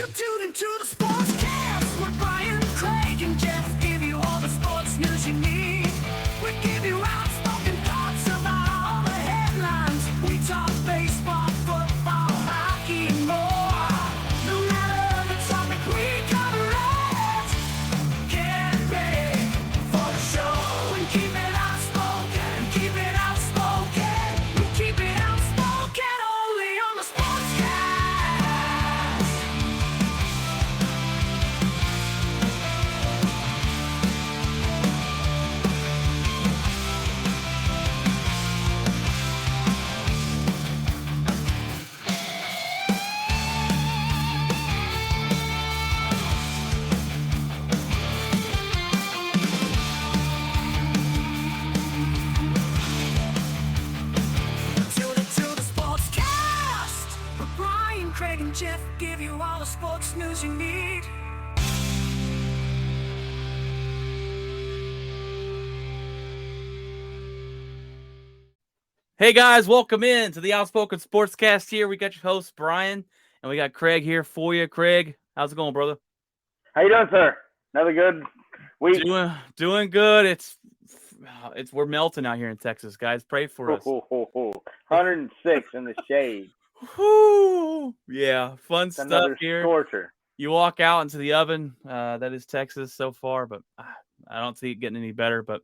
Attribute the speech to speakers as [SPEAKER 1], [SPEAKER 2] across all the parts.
[SPEAKER 1] You tune into the Sportscast with Brian, Craig, and Jeff. Give you all the sports news you need. We give you outspoken thoughts about all the headlines. We talk baseball, football, hockey, and more. No matter the topic, we cover it. Get ready for the show and keep it outspoken. Keep it outspoken. We keep it outspoken only on the Sportscast. Tune into the Sportscast with Brian, Craig, and Jeff. Give you all the sports news you need.
[SPEAKER 2] Hey guys, welcome in to the Outspoken Sportscast here. We got your host, Brian, and we got Craig here for you. Craig, how's it going, brother?
[SPEAKER 3] How you doing, sir? Another good week.
[SPEAKER 2] Doing good. It's we're melting out here in Texas, guys. Pray for us.
[SPEAKER 3] 106 in the shade.
[SPEAKER 2] Whoo! Yeah, fun
[SPEAKER 3] It's
[SPEAKER 2] stuff
[SPEAKER 3] another
[SPEAKER 2] here.
[SPEAKER 3] scorcher.
[SPEAKER 2] You walk out into the oven. That is Texas so far, but I don't see it getting any better. But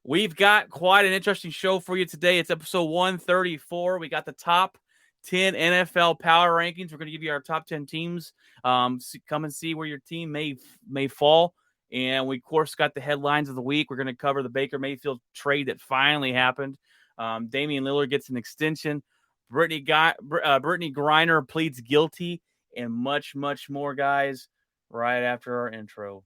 [SPEAKER 2] we've got quite an interesting show for you today. It's episode 134. We got the top 10 NFL power rankings. We're going to give you our top 10 teams. Come and see where your team may fall. And we, of course, got the headlines of the week. We're going to cover the Baker Mayfield trade that finally happened. Damian Lillard gets an extension. Brittany Griner pleads guilty, and much, much more, guys, right after our intro.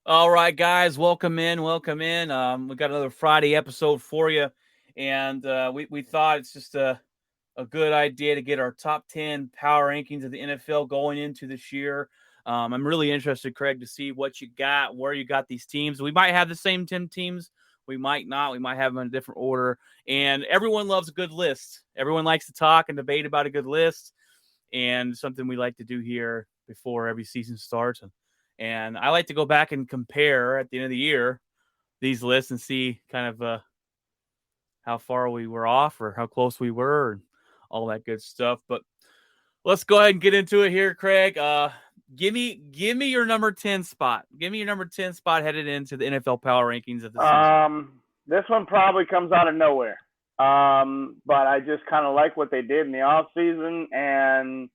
[SPEAKER 2] All right, guys, welcome in. We got another Friday episode for you, and we thought it's just a good idea to get our top 10 power rankings of the NFL going into this year. I'm really interested, Craig, to see what you got, where you got these teams. We might have the same 10 teams. We might not. We might have them in a different order. And everyone loves a good list. Everyone likes to talk and debate about a good list, and something we like to do here before every season starts. And I like to go back and compare at the end of the year these lists and see kind of how far we were off or how close we were and all that good stuff. But let's go ahead and get into it here, Craig. Give me your number 10 spot. Give me your number 10 spot headed into the NFL power rankings of the season.
[SPEAKER 3] This one probably comes out of nowhere. But I just kind of like what they did in the offseason, and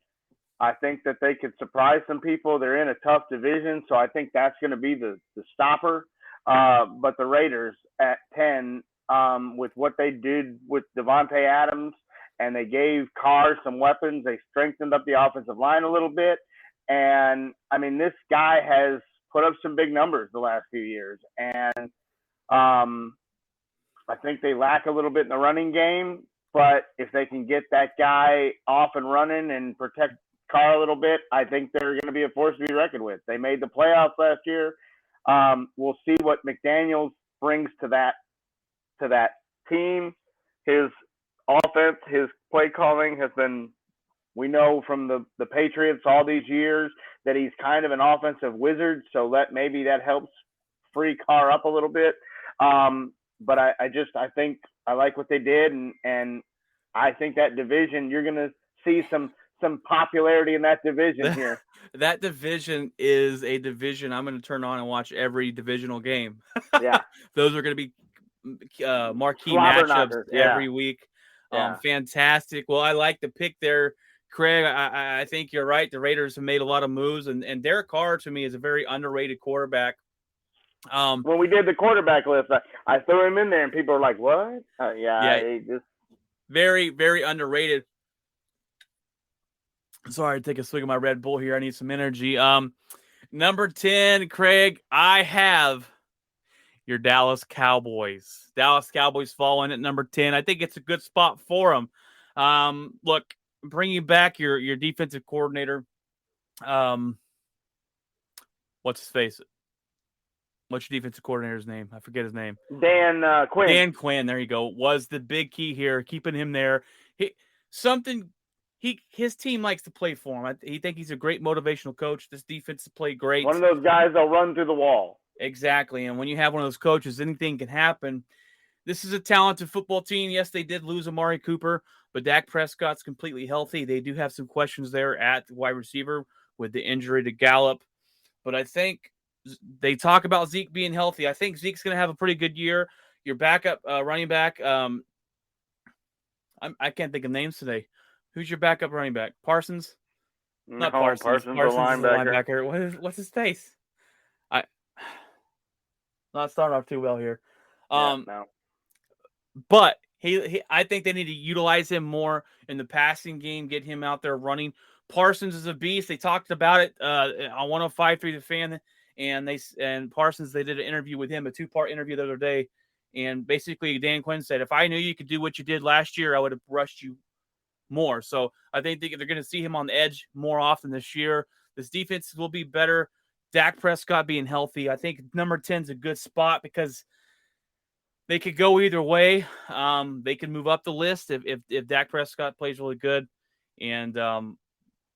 [SPEAKER 3] I think that they could surprise some people. They're in a tough division, so I think that's going to be the stopper. But the Raiders at 10, with what they did with Devontae Adams, and they gave Carr some weapons. They strengthened up the offensive line a little bit. And, I mean, this guy has put up some big numbers the last few years. And I think they lack a little bit in the running game. But if they can get that guy off and running and protect Carr a little bit, I think they're going to be a force to be reckoned with. They made the playoffs last year. We'll see what McDaniels brings to that team. His offense, his play calling has been, we know from the Patriots all these years that he's kind of an offensive wizard, so maybe that helps free Carr up a little bit. But I think I like what they did, and I think that division, you're going to see some popularity in that division here.
[SPEAKER 2] That division is a division I'm going to turn on and watch every divisional game.
[SPEAKER 3] Yeah.
[SPEAKER 2] Those are going to be marquee matchups every week.
[SPEAKER 3] Yeah.
[SPEAKER 2] Fantastic. Well, I like the pick there, Craig. I think you're right. The Raiders have made a lot of moves, and Derek Carr, to me, is a very underrated quarterback.
[SPEAKER 3] When we did the quarterback list, I threw him in there, and people were like, what?
[SPEAKER 2] Very, very underrated. Sorry, take a swig of my Red Bull here. I need some energy. Number 10, Craig, I have your Dallas Cowboys. Dallas Cowboys fall in at number 10. I think it's a good spot for them. Look, bringing back your defensive coordinator. What's his face? What's your defensive coordinator's name? I forget his name.
[SPEAKER 3] Dan Quinn.
[SPEAKER 2] Dan Quinn, there you go, was the big key here, keeping him there. His team likes to play for him. He think he's a great motivational coach. This defense has played great.
[SPEAKER 3] One of those guys that'll run through the wall.
[SPEAKER 2] Exactly, and when you have one of those coaches, anything can happen. This is a talented football team. Yes, they did lose Amari Cooper, but Dak Prescott's completely healthy. They do have some questions there at wide receiver with the injury to Gallup, but I think they talk about Zeke being healthy. I think Zeke's going to have a pretty good year. Your backup running back, I can't think of names today. Who's your backup running back? Parsons? Not Parsons.
[SPEAKER 3] Parsons
[SPEAKER 2] Parsons
[SPEAKER 3] the linebacker.
[SPEAKER 2] What's his face? Not starting off too well here.
[SPEAKER 3] No.
[SPEAKER 2] But I think they need to utilize him more in the passing game, get him out there running. Parsons is a beast. They talked about it on 105.3 The Fan, and Parsons, they did an interview with him, a 2-part interview the other day, and basically Dan Quinn said, if I knew you could do what you did last year, I would have rushed you more. So I think they're going to see him on the edge more often this year. This defense will be better. Dak Prescott being healthy, I think number 10 is a good spot because they could go either way. They can move up the list if Dak Prescott plays really good. And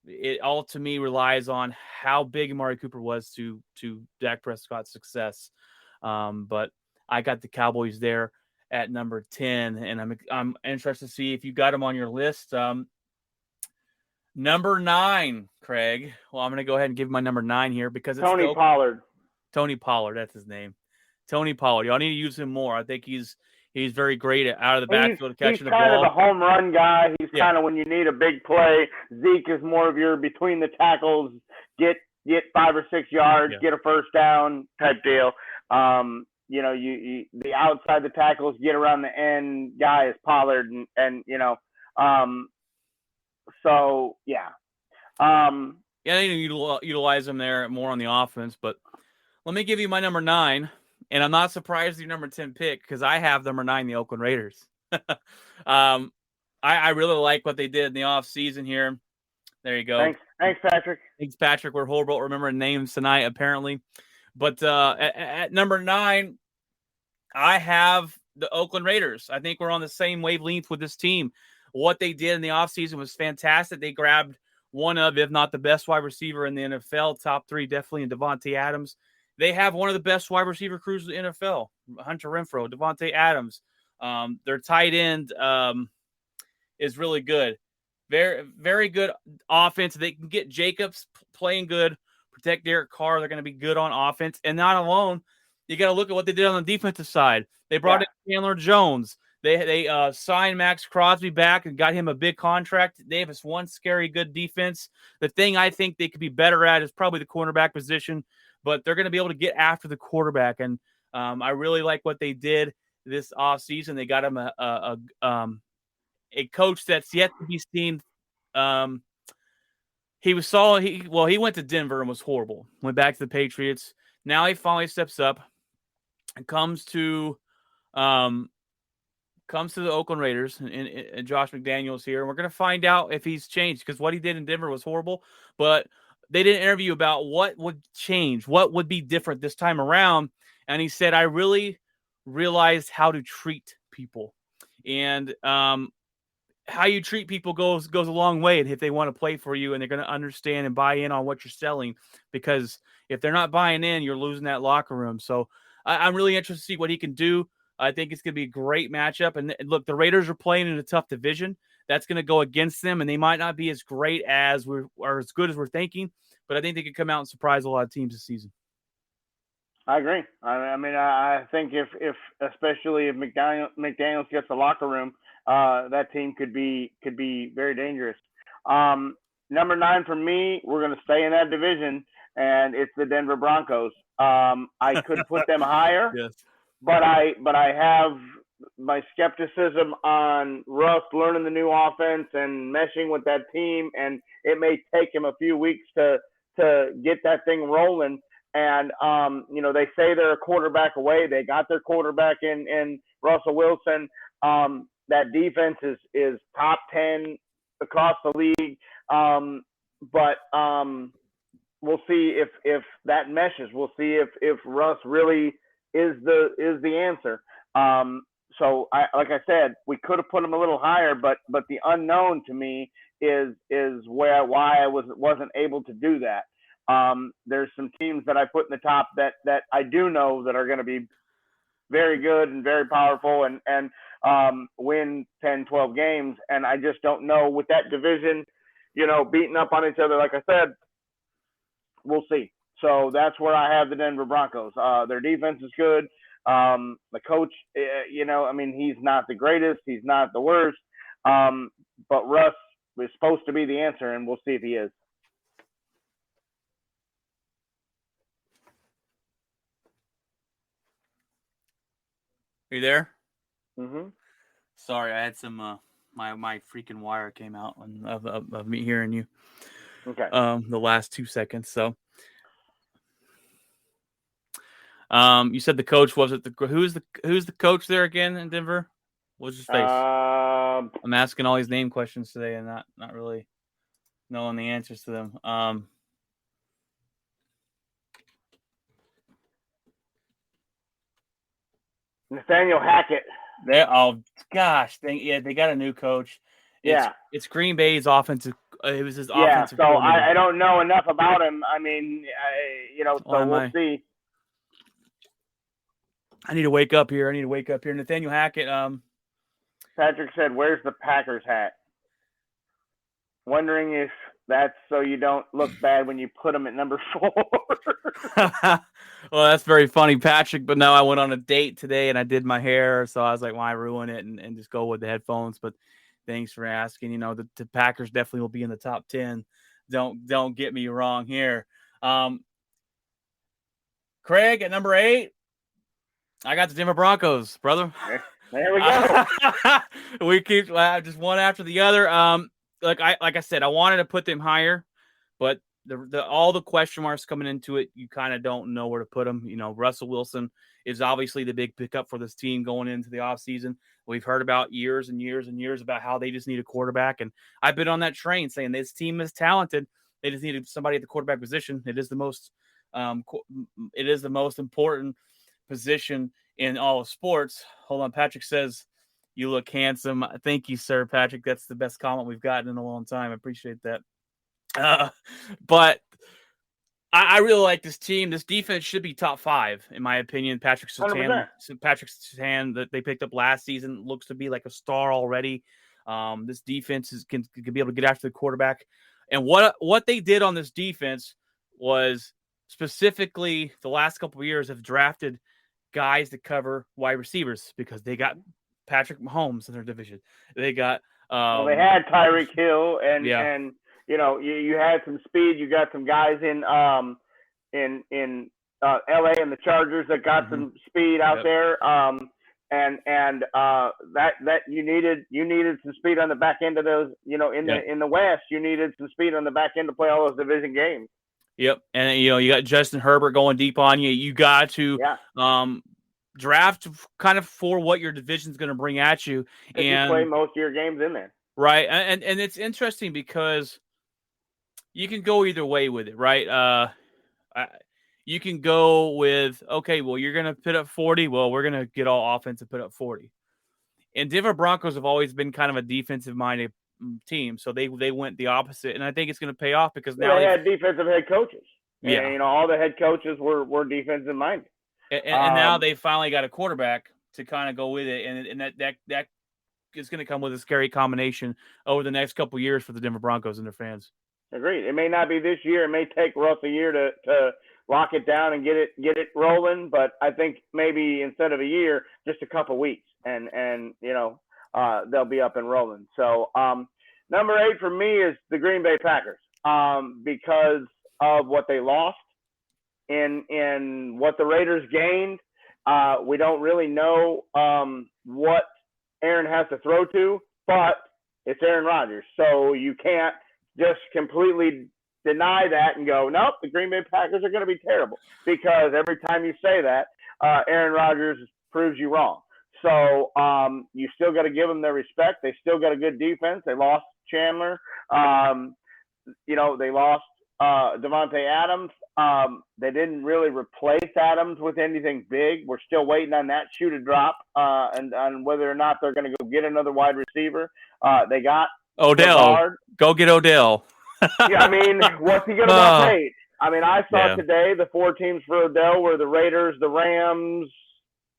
[SPEAKER 2] it all, to me, relies on how big Amari Cooper was to Dak Prescott's success. But I got the Cowboys there at number 10, and I'm interested to see if you got them on your list. Number 9, Craig. Well, I'm going to go ahead and give my number 9 here because it's
[SPEAKER 3] Tony Pollard.
[SPEAKER 2] Tony Pollard, that's his name. Tony Pollard. Y'all need to use him more. I think he's very great out of the backfield catching the ball.
[SPEAKER 3] He's kind of the home run guy. He's kind of when you need a big play. Zeke is more of your between the tackles, get 5 or 6 yards, get a first down type deal. You the outside the tackles, get around the end guy is Pollard, so yeah.
[SPEAKER 2] They need to utilize him there more on the offense. But let me give you my number 9. And I'm not surprised with your number 10 pick because I have number 9, the Oakland Raiders. I really like what they did in the offseason here. There you go.
[SPEAKER 3] Thanks, Patrick.
[SPEAKER 2] Thanks, Patrick. We're horrible at remembering names tonight, apparently. But at number 9, I have the Oakland Raiders. I think we're on the same wavelength with this team. What they did in the offseason was fantastic. They grabbed one of, if not the best wide receiver in the NFL, top 3 definitely in Davante Adams. They have one of the best wide receiver crews in the NFL, Hunter Renfrow, Davante Adams. Their tight end is really good. Very, very good offense. They can get Jacobs playing good, protect Derek Carr. They're going to be good on offense. And not alone, you got to look at what they did on the defensive side. They brought in Chandler Jones. They signed Max Crosby back and got him a big contract. They have this one scary good defense. The thing I think they could be better at is probably the cornerback position, but they're going to be able to get after the quarterback. And I really like what they did this offseason. They got him a coach that's yet to be seen. He was solid. He went to Denver and was horrible. Went back to the Patriots. Now he finally steps up and comes to the Oakland Raiders, and Josh McDaniels here. And we're going to find out if he's changed because what he did in Denver was horrible. But they did an interview about what would change, what would be different this time around. And he said, I really realized how to treat people. And how you treat people goes a long way. And if they want to play for you and they're going to understand and buy in on what you're selling, because if they're not buying in, you're losing that locker room. So I'm really interested to see what he can do. I think it's going to be a great matchup. And look, the Raiders are playing in a tough division. That's going to go against them, and they might not be as great as or as good as we're thinking, but I think they could come out and surprise a lot of teams this season.
[SPEAKER 3] I agree. I think if especially if McDaniels gets the locker room, that team could be very dangerous. Number 9 for me, we're going to stay in that division, and it's the Denver Broncos. I could put them higher.
[SPEAKER 2] Yes.
[SPEAKER 3] But I have my skepticism on Russ learning the new offense and meshing with that team, and it may take him a few weeks to get that thing rolling. And they say they're a quarterback away. They got their quarterback in Russell Wilson. That defense is top 10 across the league. But we'll see if that meshes. We'll see if Russ really is the answer. So like I said, we could have put him a little higher, but the unknown to me is why I wasn't able to do that. There's some teams that I put in the top that I do know that are going to be very good and very powerful and win 10, 12 games. And I just don't know with that division, beating up on each other. Like I said, we'll see. So that's where I have the Denver Broncos. Their defense is good. The coach, he's not the greatest. He's not the worst. But Russ is supposed to be the answer, and we'll see if he is.
[SPEAKER 2] Are you there?
[SPEAKER 3] Mm-hmm.
[SPEAKER 2] Sorry, I had some my freaking wire came out of me hearing you.
[SPEAKER 3] Okay.
[SPEAKER 2] The last 2 seconds. So, you said the coach was it who's the coach there again in Denver? What's his face? I'm asking all these name questions today and not really knowing the answers to them.
[SPEAKER 3] Nathaniel Hackett.
[SPEAKER 2] They got a new coach. It's Green Bay's offensive. It was his offensive.
[SPEAKER 3] So I don't know enough about him. I mean, we'll see.
[SPEAKER 2] I need to wake up here. Nathaniel Hackett.
[SPEAKER 3] Patrick said, "Where's the Packers hat?" Wondering if that's so you don't look bad when you put them at number 4.
[SPEAKER 2] Well, that's very funny, Patrick. But no, I went on a date today and I did my hair, so I was like, why ruin it and just go with the headphones? But thanks for asking. The Packers definitely will be in the top 10. Don't get me wrong here. Craig at number 8. I got the Denver Broncos, brother.
[SPEAKER 3] There we go.
[SPEAKER 2] We keep just one after the other. Like I said, I wanted to put them higher, but all the question marks coming into it, you kind of don't know where to put them. Russell Wilson is obviously the big pickup for this team going into the offseason. We've heard about years and years and years about how they just need a quarterback, and I've been on that train saying this team is talented. They just needed somebody at the quarterback position. It is the most important position in all of sports. Hold on, Patrick says, "You look handsome." Thank you, sir, Patrick. That's the best comment we've gotten in a long time. I appreciate that. But I really like this team. This defense should be top 5, in my opinion. Patrick Surtain that they picked up last season looks to be like a star already. This defense can be able to get after the quarterback. And what they did on this defense was specifically the last couple of years have drafted guys to cover wide receivers because they got Patrick Mahomes in their division. They got
[SPEAKER 3] they had Tyreek Hill and you had some speed. You got some guys in LA and the Chargers that got some speed out there. And that you needed some speed on the back end of those. In the West, you needed some speed on the back end to play all those division games.
[SPEAKER 2] Yep, and you got Justin Herbert going deep on you. You got to draft kind of for what your division's going to bring at you, and
[SPEAKER 3] you play most of your games in there,
[SPEAKER 2] right? And it's interesting because you can go either way with it, right? You can go with, okay, well, you're going to put up 40. Well, we're going to get all offense and put up 40. And Denver Broncos have always been kind of a defensive-minded team, so they went the opposite, and I think it's going to pay off because now
[SPEAKER 3] they had defensive head coaches.
[SPEAKER 2] Yeah,
[SPEAKER 3] and, all the head coaches were defensive-minded.
[SPEAKER 2] And now they finally got a quarterback to kind of go with it, and that is going to come with a scary combination over the next couple of years for the Denver Broncos and their fans.
[SPEAKER 3] Agreed. It may not be this year. It may take Russ a year to lock it down and get it rolling. But I think maybe instead of a year, just a couple weeks, and they'll be up and rolling. So number 8 for me is the Green Bay Packers because of what they lost and what the Raiders gained. We don't really know what Aaron has to throw to, but it's Aaron Rodgers. So you can't just completely deny that and go, nope, the Green Bay Packers are going to be terrible. Because every time you say that, Aaron Rodgers proves you wrong. So you still got to give them their respect. They still got a good defense. They lost Chandler. They lost Devontae Adams. They didn't really replace Adams with anything big. We're still waiting on that shoe to drop and on whether or not they're going to go get another wide receiver. They got
[SPEAKER 2] Odell.
[SPEAKER 3] Lazard.
[SPEAKER 2] Go get Odell.
[SPEAKER 3] Yeah, I mean, what's he going to get paid? I mean, I saw today the 4 teams for Odell were the Raiders, the Rams,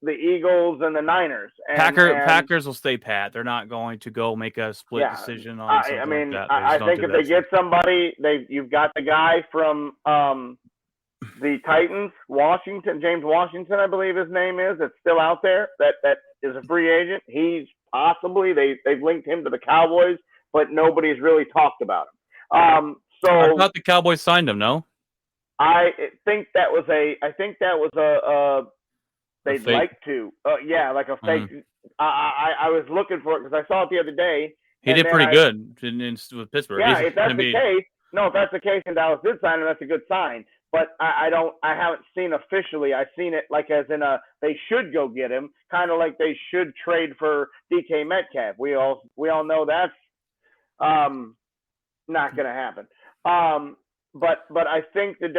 [SPEAKER 3] the Eagles, and the Niners.
[SPEAKER 2] Packers will stay pat. They're not going to go make a split decision on something like that.
[SPEAKER 3] I think if they get somebody, you've got the guy from the Titans, James Washington, I believe his name is. It's still out there. That is a free agent. He's possibly they've linked him to the Cowboys, but nobody's really talked about him. So
[SPEAKER 2] I thought the Cowboys signed him. No,
[SPEAKER 3] I think that was they'd like to. Like a fake. I was looking for it because I saw it the other day.
[SPEAKER 2] He did pretty good with Pittsburgh.
[SPEAKER 3] Yeah, if that's the case, and Dallas did sign him, that's a good sign. But I haven't seen officially. I've seen it like as in they should go get him, kind of like they should trade for DK Metcalf. We all know that's not going to happen. But I think the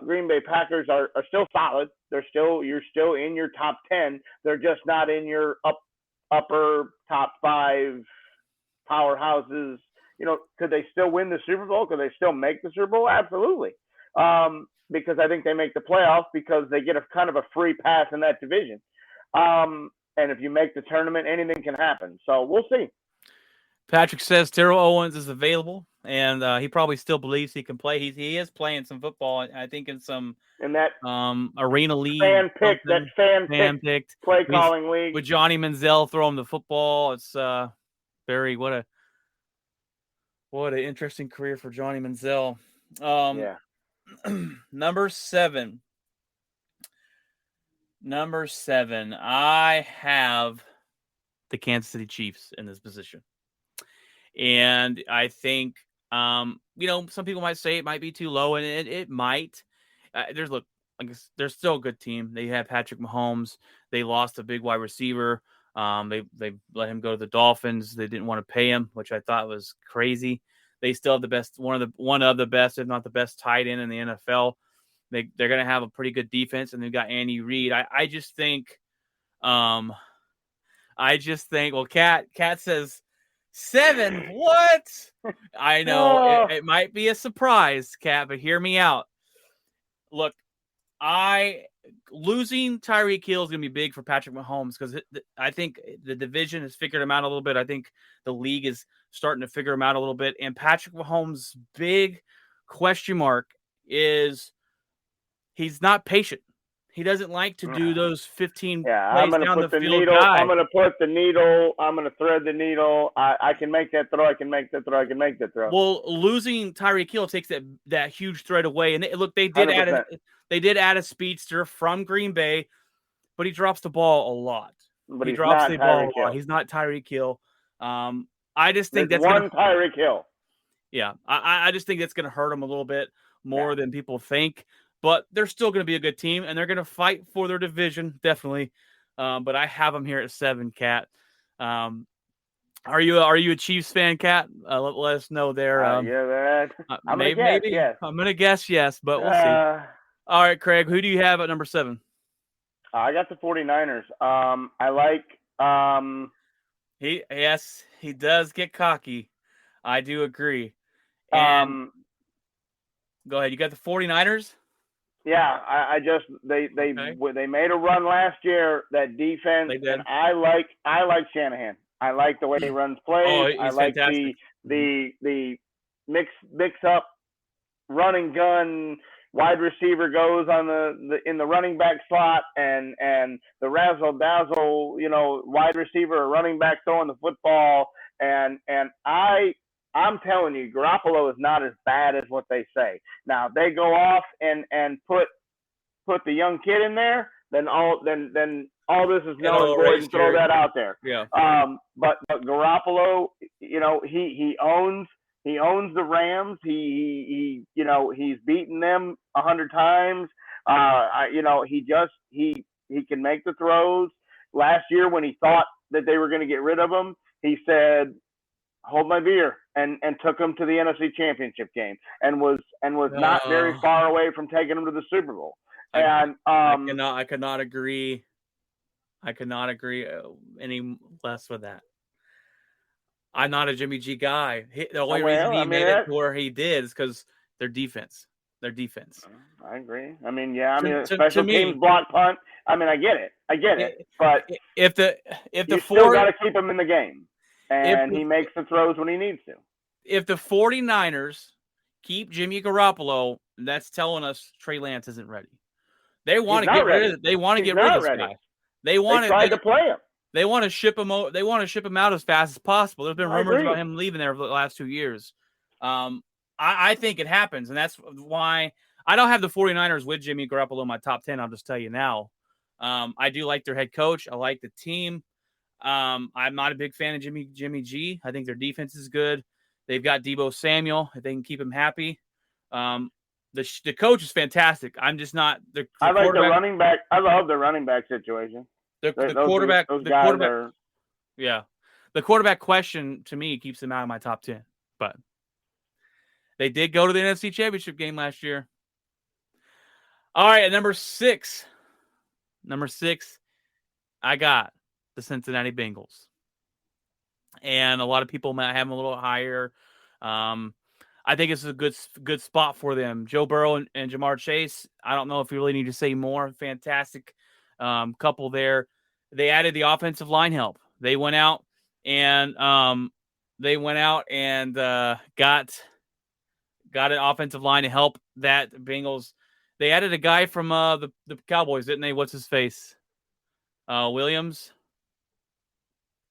[SPEAKER 3] Green Bay Packers are still solid. You're still in your top 10. They're just not in your upper top 5 powerhouses. Could they still win the Super Bowl? Could they still make the Super Bowl? Absolutely. Because I think they make the playoffs because they get a kind of a free pass in that division. And if you make the tournament, anything can happen. So we'll see.
[SPEAKER 2] Patrick says Terrell Owens is available, and he probably still believes he can play. He is playing some football, I think, in that arena league.
[SPEAKER 3] Fan picked play calling league
[SPEAKER 2] with Johnny Manziel throwing the football. It's very what an interesting career for Johnny Manziel. Number 7. I have the Kansas City Chiefs in this position. And I think, some people might say it might be too low, and it might. They're still a good team. They have Patrick Mahomes. They lost a big wide receiver. They let him go to the Dolphins. They didn't want to pay him, which I thought was crazy. They still have the best, one of the best, if not the best, tight end in the NFL. They're going to have a pretty good defense, and they've got Andy Reid. I just think. Well, Kat says 7. What? I know it might be a surprise, Kat, but hear me out. Look, losing Tyreek Hill is going to be big for Patrick Mahomes because I think the division has figured him out a little bit. I think the league is starting to figure him out a little bit. And Patrick Mahomes' big question mark is he's not patient. He doesn't like to do those 15 plays down the field.
[SPEAKER 3] I'm going to put the needle. I'm going to thread the needle. I can make that throw. I can make that throw.
[SPEAKER 2] Well, losing Tyreek Hill takes that huge threat away. And they did add a speedster from Green Bay, but he drops the ball a lot.
[SPEAKER 3] But he drops the ball a lot.
[SPEAKER 2] He's not Tyreek Hill. I just think
[SPEAKER 3] that's Tyreek Hill.
[SPEAKER 2] Yeah, I just think that's going to hurt him a little bit more than people think. But they're still going to be a good team, and they're going to fight for their division, definitely. But I have them here at 7, Kat. Are you a Chiefs fan, Kat? Let us know there.
[SPEAKER 3] I'm going to guess yes.
[SPEAKER 2] I'm going to guess yes, but we'll see. All right, Craig, who do you have at number 7?
[SPEAKER 3] I got the 49ers. I like
[SPEAKER 2] he does get cocky. I do agree. And go ahead. You got the 49ers?
[SPEAKER 3] Yeah, they made a run last year. That defense, and I like Shanahan. I like the way he runs plays. I like
[SPEAKER 2] fantastic.
[SPEAKER 3] the mix up running gun. Wide receiver goes on in the running back slot, and the razzle dazzle, wide receiver or running back throwing the football, and I'm telling you, Garoppolo is not as bad as what they say. Now, they go off and put put the young kid in there, then all this is null and
[SPEAKER 2] It'll
[SPEAKER 3] void,
[SPEAKER 2] erase
[SPEAKER 3] and throw that out there.
[SPEAKER 2] Yeah.
[SPEAKER 3] But Garoppolo, he owns the Rams. He he's beaten them 100 times. He can make the throws. Last year, when he thought that they were going to get rid of him, he said, "Hold my beer," and took him to the NFC Championship game, and was not very far away from taking him to the Super Bowl. I
[SPEAKER 2] cannot agree. I cannot agree any less with that. I'm not a Jimmy G guy. The only reason he made it to where he did is because their defense.
[SPEAKER 3] I agree. Special teams block punt. I get it. But
[SPEAKER 2] if the
[SPEAKER 3] still got to keep him in the game, and he makes the throws when he needs to.
[SPEAKER 2] If the 49ers keep Jimmy Garoppolo, that's telling us Trey Lance isn't ready. They want to get rid of. They want to get rid of this guy. They tried to play him. They want to ship him. They want to ship him out as fast as possible. There's been rumors about him leaving there for the last 2 years. I think it happens, and that's why I don't have the 49ers with Jimmy Garoppolo in my top 10. I'll just tell you now. I do like their head coach. I like the team. I'm not a big fan of Jimmy G. I think their defense is good. They've got Deebo Samuel. If they can keep him happy. The coach is fantastic. I'm just not the
[SPEAKER 3] I like the running back. I love the running back situation.
[SPEAKER 2] The quarterback. Yeah. The quarterback question to me keeps them out of my top 10. But they did go to the NFC Championship game last year. All right, at number six, I got the Cincinnati Bengals. And a lot of people might have them a little higher. I think it's a good spot for them. Joe Burrow and Jamar Chase, I don't know if you really need to say more. Fantastic couple there. They added the offensive line help. They went out and got an offensive line to help that Bengals. They added a guy from the Cowboys, didn't they? What's his face? Williams.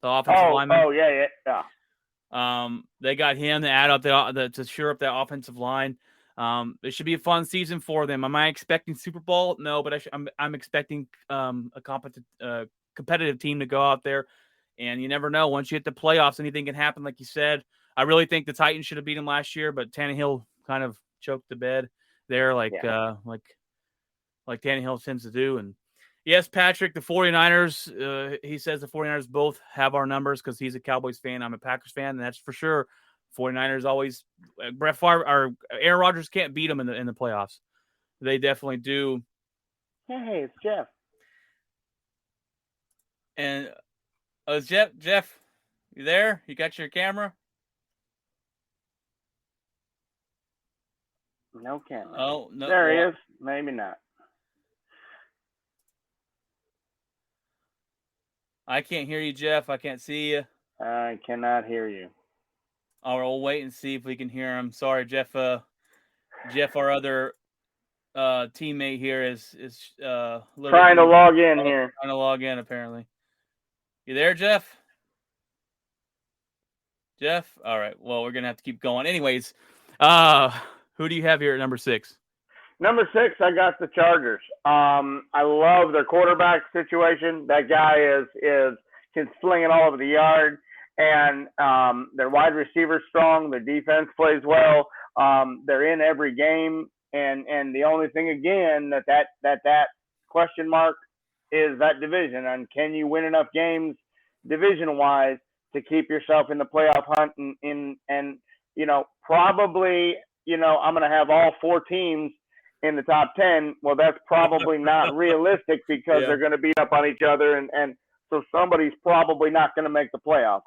[SPEAKER 2] The offensive lineman.
[SPEAKER 3] Oh, yeah.
[SPEAKER 2] They got him to add up to shore up that offensive line. It should be a fun season for them. Am I expecting Super Bowl? No, but I'm expecting a competitive team to go out there. And you never know. Once you hit the playoffs, anything can happen, like you said. I really think the Titans should have beat them last year, but Tannehill kind of choked the bed there, like Tannehill tends to do. And yes, Patrick, the 49ers, he says the 49ers both have our numbers because he's a Cowboys fan. I'm a Packers fan, and that's for sure. 49ers always Brett Favre or Aaron Rodgers can't beat them in the playoffs. They definitely do.
[SPEAKER 3] Hey, it's Jeff.
[SPEAKER 2] And Jeff, you there? You got your camera?
[SPEAKER 3] No camera.
[SPEAKER 2] Oh, no.
[SPEAKER 3] There he is. Maybe not.
[SPEAKER 2] I can't hear you, Jeff. I can't see you.
[SPEAKER 3] I cannot hear you.
[SPEAKER 2] All right, we'll wait and see if we can hear him. Sorry, Jeff. Jeff, our other teammate here is
[SPEAKER 3] trying to log in here.
[SPEAKER 2] Trying to log in, apparently. You there, Jeff? Jeff? All right. Well, we're gonna have to keep going. Anyways, who do you have here at number 6?
[SPEAKER 3] Number 6, I got the Chargers. I love their quarterback situation. That guy can sling it all over the yard, and their wide receiver's strong. Their defense plays well. They're in every game, and the only thing again that question mark is that division, and can you win enough games division-wise to keep yourself in the playoff hunt? And probably I'm going to have all 4 teams in the top 10. Well, that's probably not realistic because they're going to beat up on each other, and so somebody's probably not going to make the playoffs.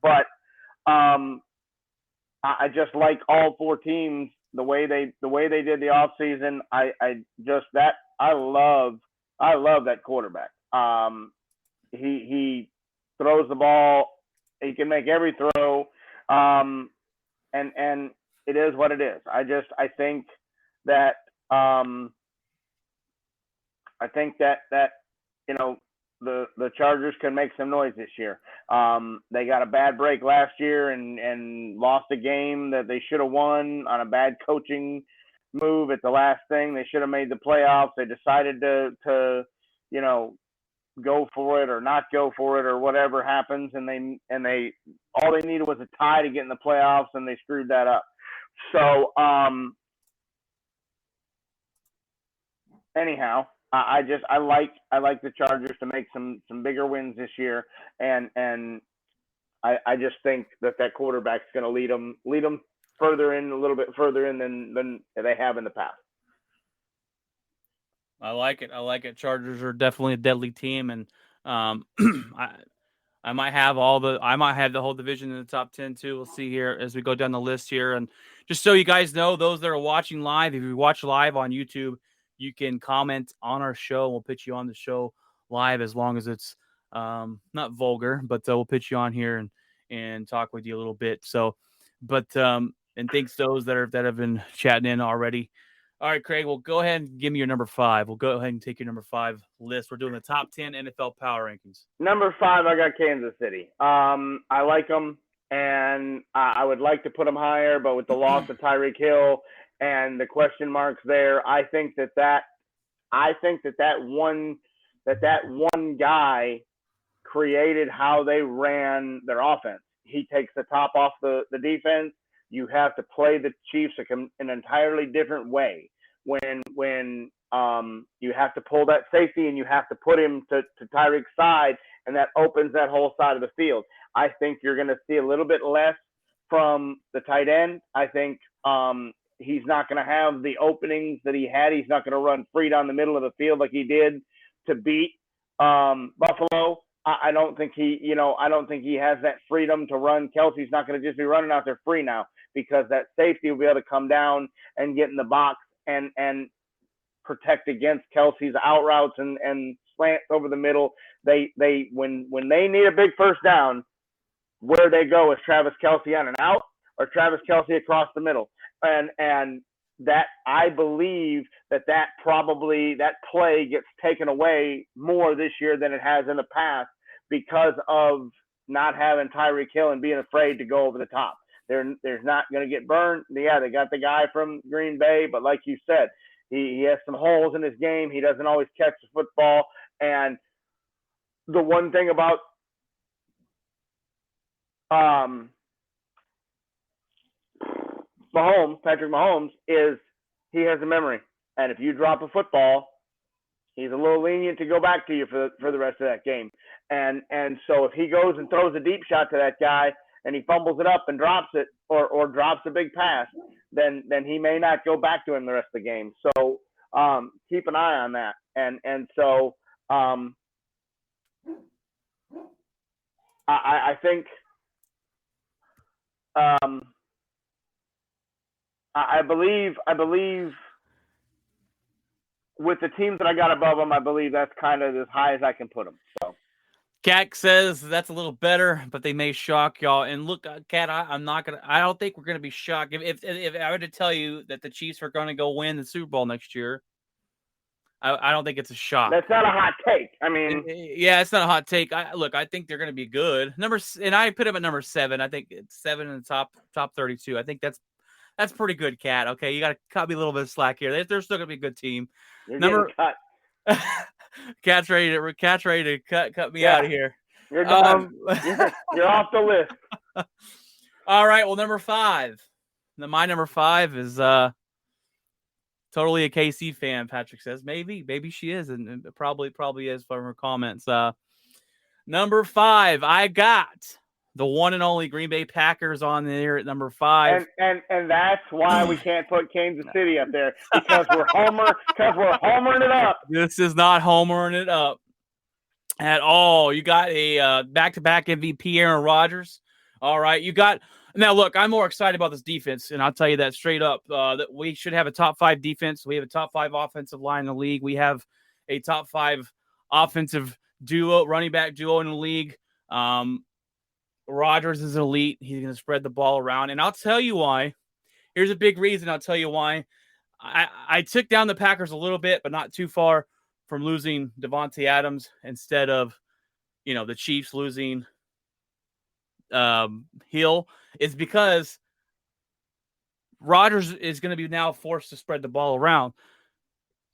[SPEAKER 3] But I just like all 4 teams the way they did the offseason. I love that quarterback. He throws the ball. He can make every throw. And it is what it is. I think that the Chargers can make some noise this year. They got a bad break last year and lost a game that they should have won on a bad coaching move at the last thing. They should have made the playoffs. They decided to go for it or not go for it or whatever happens, and they all they needed was a tie to get in the playoffs, and they screwed that up. So anyhow, I like the Chargers to make some bigger wins this year, and I just think that quarterback's going to lead them further in, a little bit further in than they have in the past.
[SPEAKER 2] I like it. Chargers are definitely a deadly team, and I might have the whole division in the top 10 too. We'll see here as we go down the list here. And just so you guys know, those that are watching live, if you watch live on YouTube, you can comment on our show. We'll put you on the show live as long as it's not vulgar, but we'll put you on here and talk with you a little bit. So, but and thanks to those that have been chatting in already. All right, Craig, well, go ahead and give me your number 5. We'll go ahead and take your number 5 list. We're doing the top 10 NFL power rankings.
[SPEAKER 3] Number 5, I got Kansas City. I like them, and I would like to put them higher, but with the loss of Tyreek Hill and the question marks there, I think that one guy created how they ran their offense. He takes the top off the defense. You have to play the Chiefs an entirely different way when you have to pull that safety and you have to put him to Tyreek's side, and that opens that whole side of the field. I think you're going to see a little bit less from the tight end. I think he's not going to have the openings that he had. He's not going to run free down the middle of the field like he did to beat Buffalo. I don't think he has that freedom to run. Kelsey's not going to just be running out there free now, because that safety will be able to come down and get in the box and protect against Kelsey's out routes and slants over the middle. When they need a big first down, where they go is Travis Kelsey on an out or Travis Kelsey across the middle. And that, I believe that play gets taken away more this year than it has in the past, because of not having Tyreek Hill and being afraid to go over the top. There's not going to get burned. Yeah, they got the guy from Green Bay, but like you said, he has some holes in his game. He doesn't always catch the football. And the one thing about Patrick Mahomes, is he has a memory. And if you drop a football, he's a little lenient to go back to you for the rest of that game. And so if he goes and throws a deep shot to that guy and he fumbles it up and drops it, or drops a big pass, then he may not go back to him the rest of the game. So keep an eye on that. And so I think I believe with the teams that I got above them, I believe that's kind of as high as I can put them. So,
[SPEAKER 2] Cat says that's a little better, but they may shock y'all. And look, Cat, I don't think we're gonna be shocked if I were to tell you that the Chiefs are going to go win the Super Bowl next year. I don't think it's a shock.
[SPEAKER 3] That's not a hot take. I mean,
[SPEAKER 2] yeah, it's not a hot take. I think they're going to be good. And I put them at number 7. I think it's 7 in the top 32. I think that's pretty good, Cat. Okay, you got to cut me a little bit of slack here. They're still going to be a good team.
[SPEAKER 3] You're getting cut.
[SPEAKER 2] Cat's ready to cut me out of here.
[SPEAKER 3] You're done. You're off the list.
[SPEAKER 2] All right. Well, number 5. My number 5 is totally a KC fan. Patrick says maybe she is, and probably is from her comments. Number 5, I got the one and only Green Bay Packers on there at number 5.
[SPEAKER 3] And that's why we can't put Kansas City up there, because we're homering it up.
[SPEAKER 2] This is not homering it up at all. You got a back-to-back MVP, Aaron Rodgers. All right, now look, I'm more excited about this defense, and I'll tell you that straight up. That we should have a top 5 defense. We have a top 5 offensive line in the league. We have a top 5 offensive duo, running back duo in the league. Rodgers is elite. He's going to spread the ball around. And I'll tell you why. Here's a big reason. I'll tell you why. I took down the Packers a little bit, but not too far from losing Devontae Adams instead of, the Chiefs losing Hill. It's because Rodgers is going to be now forced to spread the ball around.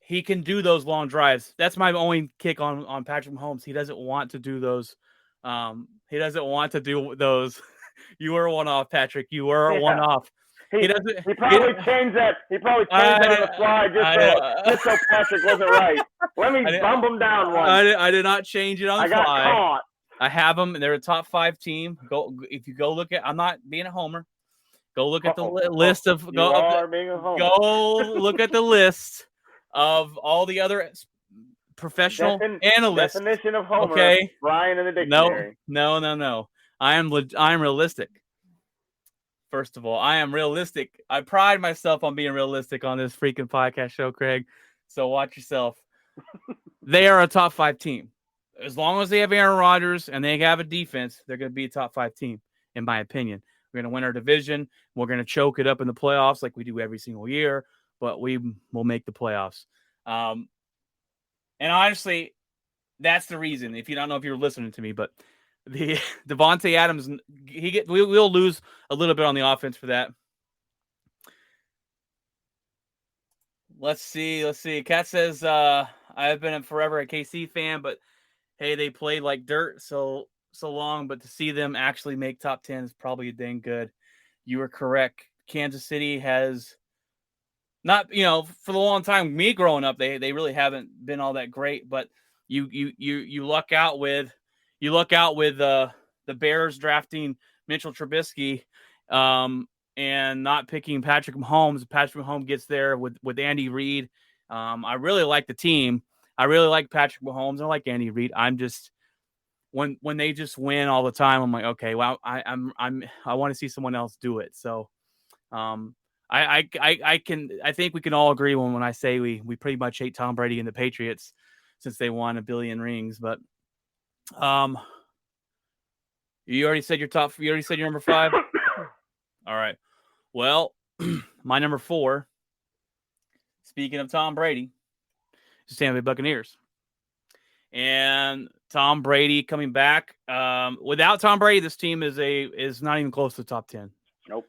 [SPEAKER 2] He can do those long drives. That's my only kick on Patrick Mahomes. He doesn't want to do those. He doesn't want to do those. You were one off, Patrick. You were one off.
[SPEAKER 3] He
[SPEAKER 2] doesn't.
[SPEAKER 3] He probably changed that. He probably changed that on the fly just so Patrick wasn't right. Let me bump him down one.
[SPEAKER 2] I did not change it on the fly.
[SPEAKER 3] I got caught.
[SPEAKER 2] I have them, and they're a top 5 team. If you go look at. I'm not being a homer. Go look at the list of. Go look at the list of all the other professional analysts.
[SPEAKER 3] Definition of homer.
[SPEAKER 2] Okay,
[SPEAKER 3] Brian in the dictionary.
[SPEAKER 2] No. I am realistic. First of all, I am realistic. I pride myself on being realistic on this freaking podcast show, Craig. So watch yourself. They are a top 5 team. As long as they have Aaron Rodgers and they have a defense, they're going to be a top 5 team, in my opinion. We're going to win our division. We're going to choke it up in the playoffs like we do every single year, but we will make the playoffs. And honestly, that's the reason. If you don't know if you're listening to me, but the Devontae Adams, we'll lose a little bit on the offense for that. Let's see. Kat says, I've been forever a KC fan, but hey, they played like dirt so long, but to see them actually make top 10 is probably a dang good. You were correct. Kansas City has not, for the long time, me growing up, they really haven't been all that great, but you luck out with the Bears drafting Mitchell Trubisky and not picking Patrick Mahomes. Patrick Mahomes gets there with Andy Reid. I really like the team. I really like Patrick Mahomes. I like Andy Reid. I'm just when they just win all the time, I'm like, okay, well, I want to see someone else do it. So I think we can all agree when I say we pretty much hate Tom Brady and the Patriots since they won 1 billion rings, but you already said your number 5. All right. Well, my number 4, speaking of Tom Brady, is Tampa Bay Buccaneers. And Tom Brady coming back. Without Tom Brady, this team is not even close to the top 10.
[SPEAKER 3] Nope.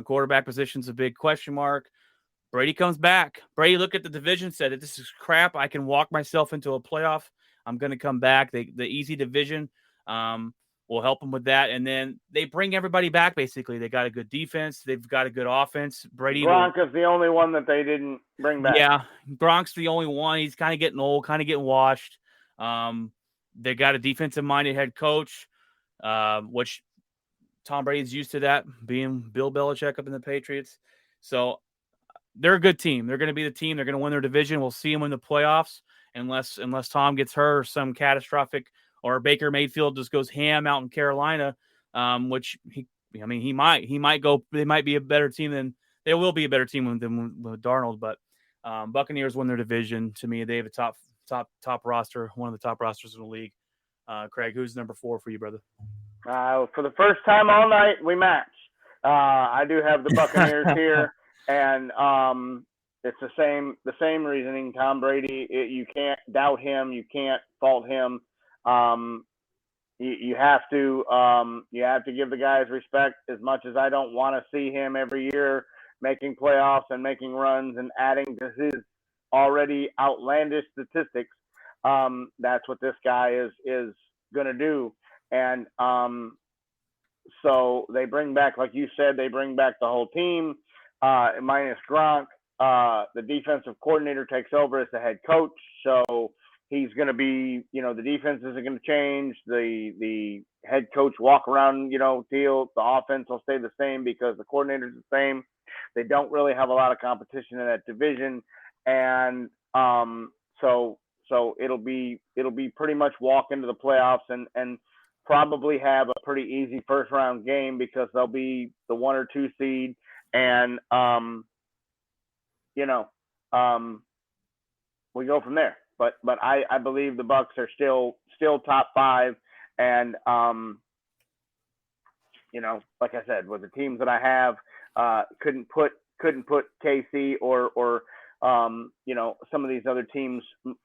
[SPEAKER 2] Quarterback position's a big question mark. Brady comes back. Brady looked at the division, said, "This is crap. I can walk myself into a playoff. I'm going to come back." The easy division will help them with that. And then they bring everybody back, basically. They got a good defense. They've got a good offense.
[SPEAKER 3] Gronk is the only one that they didn't bring back.
[SPEAKER 2] Yeah, Gronk's the only one. He's kind of getting old, kind of getting washed. They got a defensive-minded head coach, which Tom Brady's used to that, being Bill Belichick up in the Patriots. So they're a good team. They're going to be the team. They're going to win their division. We'll see them in the playoffs unless Tom gets hurt or some catastrophic, or Baker Mayfield just goes ham out in Carolina, which he might go. They might be a better team than they will be a better team than with Darnold. But Buccaneers win their division. To me, they have a top roster, one of the top rosters in the league. Craig, who's number 4 for you, brother?
[SPEAKER 3] For the first time all night, we match. I do have the Buccaneers here, and it's the same reasoning. Tom Brady, you can't doubt him. You can't fault him. You have to give the guys respect. As much as I don't want to see him every year making playoffs and making runs and adding to his already outlandish statistics, that's what this guy is going to do. And so they bring back, like you said, they bring back the whole team, minus Gronk. The defensive coordinator takes over as the head coach, so he's going to be, the defense isn't going to change. The head coach walk around, deal. The offense will stay the same because the coordinator's the same. They don't really have a lot of competition in that division, and so it'll be pretty much walk into the playoffs and probably have a pretty easy first round game because they'll be the 1 or 2 seed, and we go from there. But I believe the Bucs are still top 5, and like I said, with the teams that I have, couldn't put KC or some of these other teams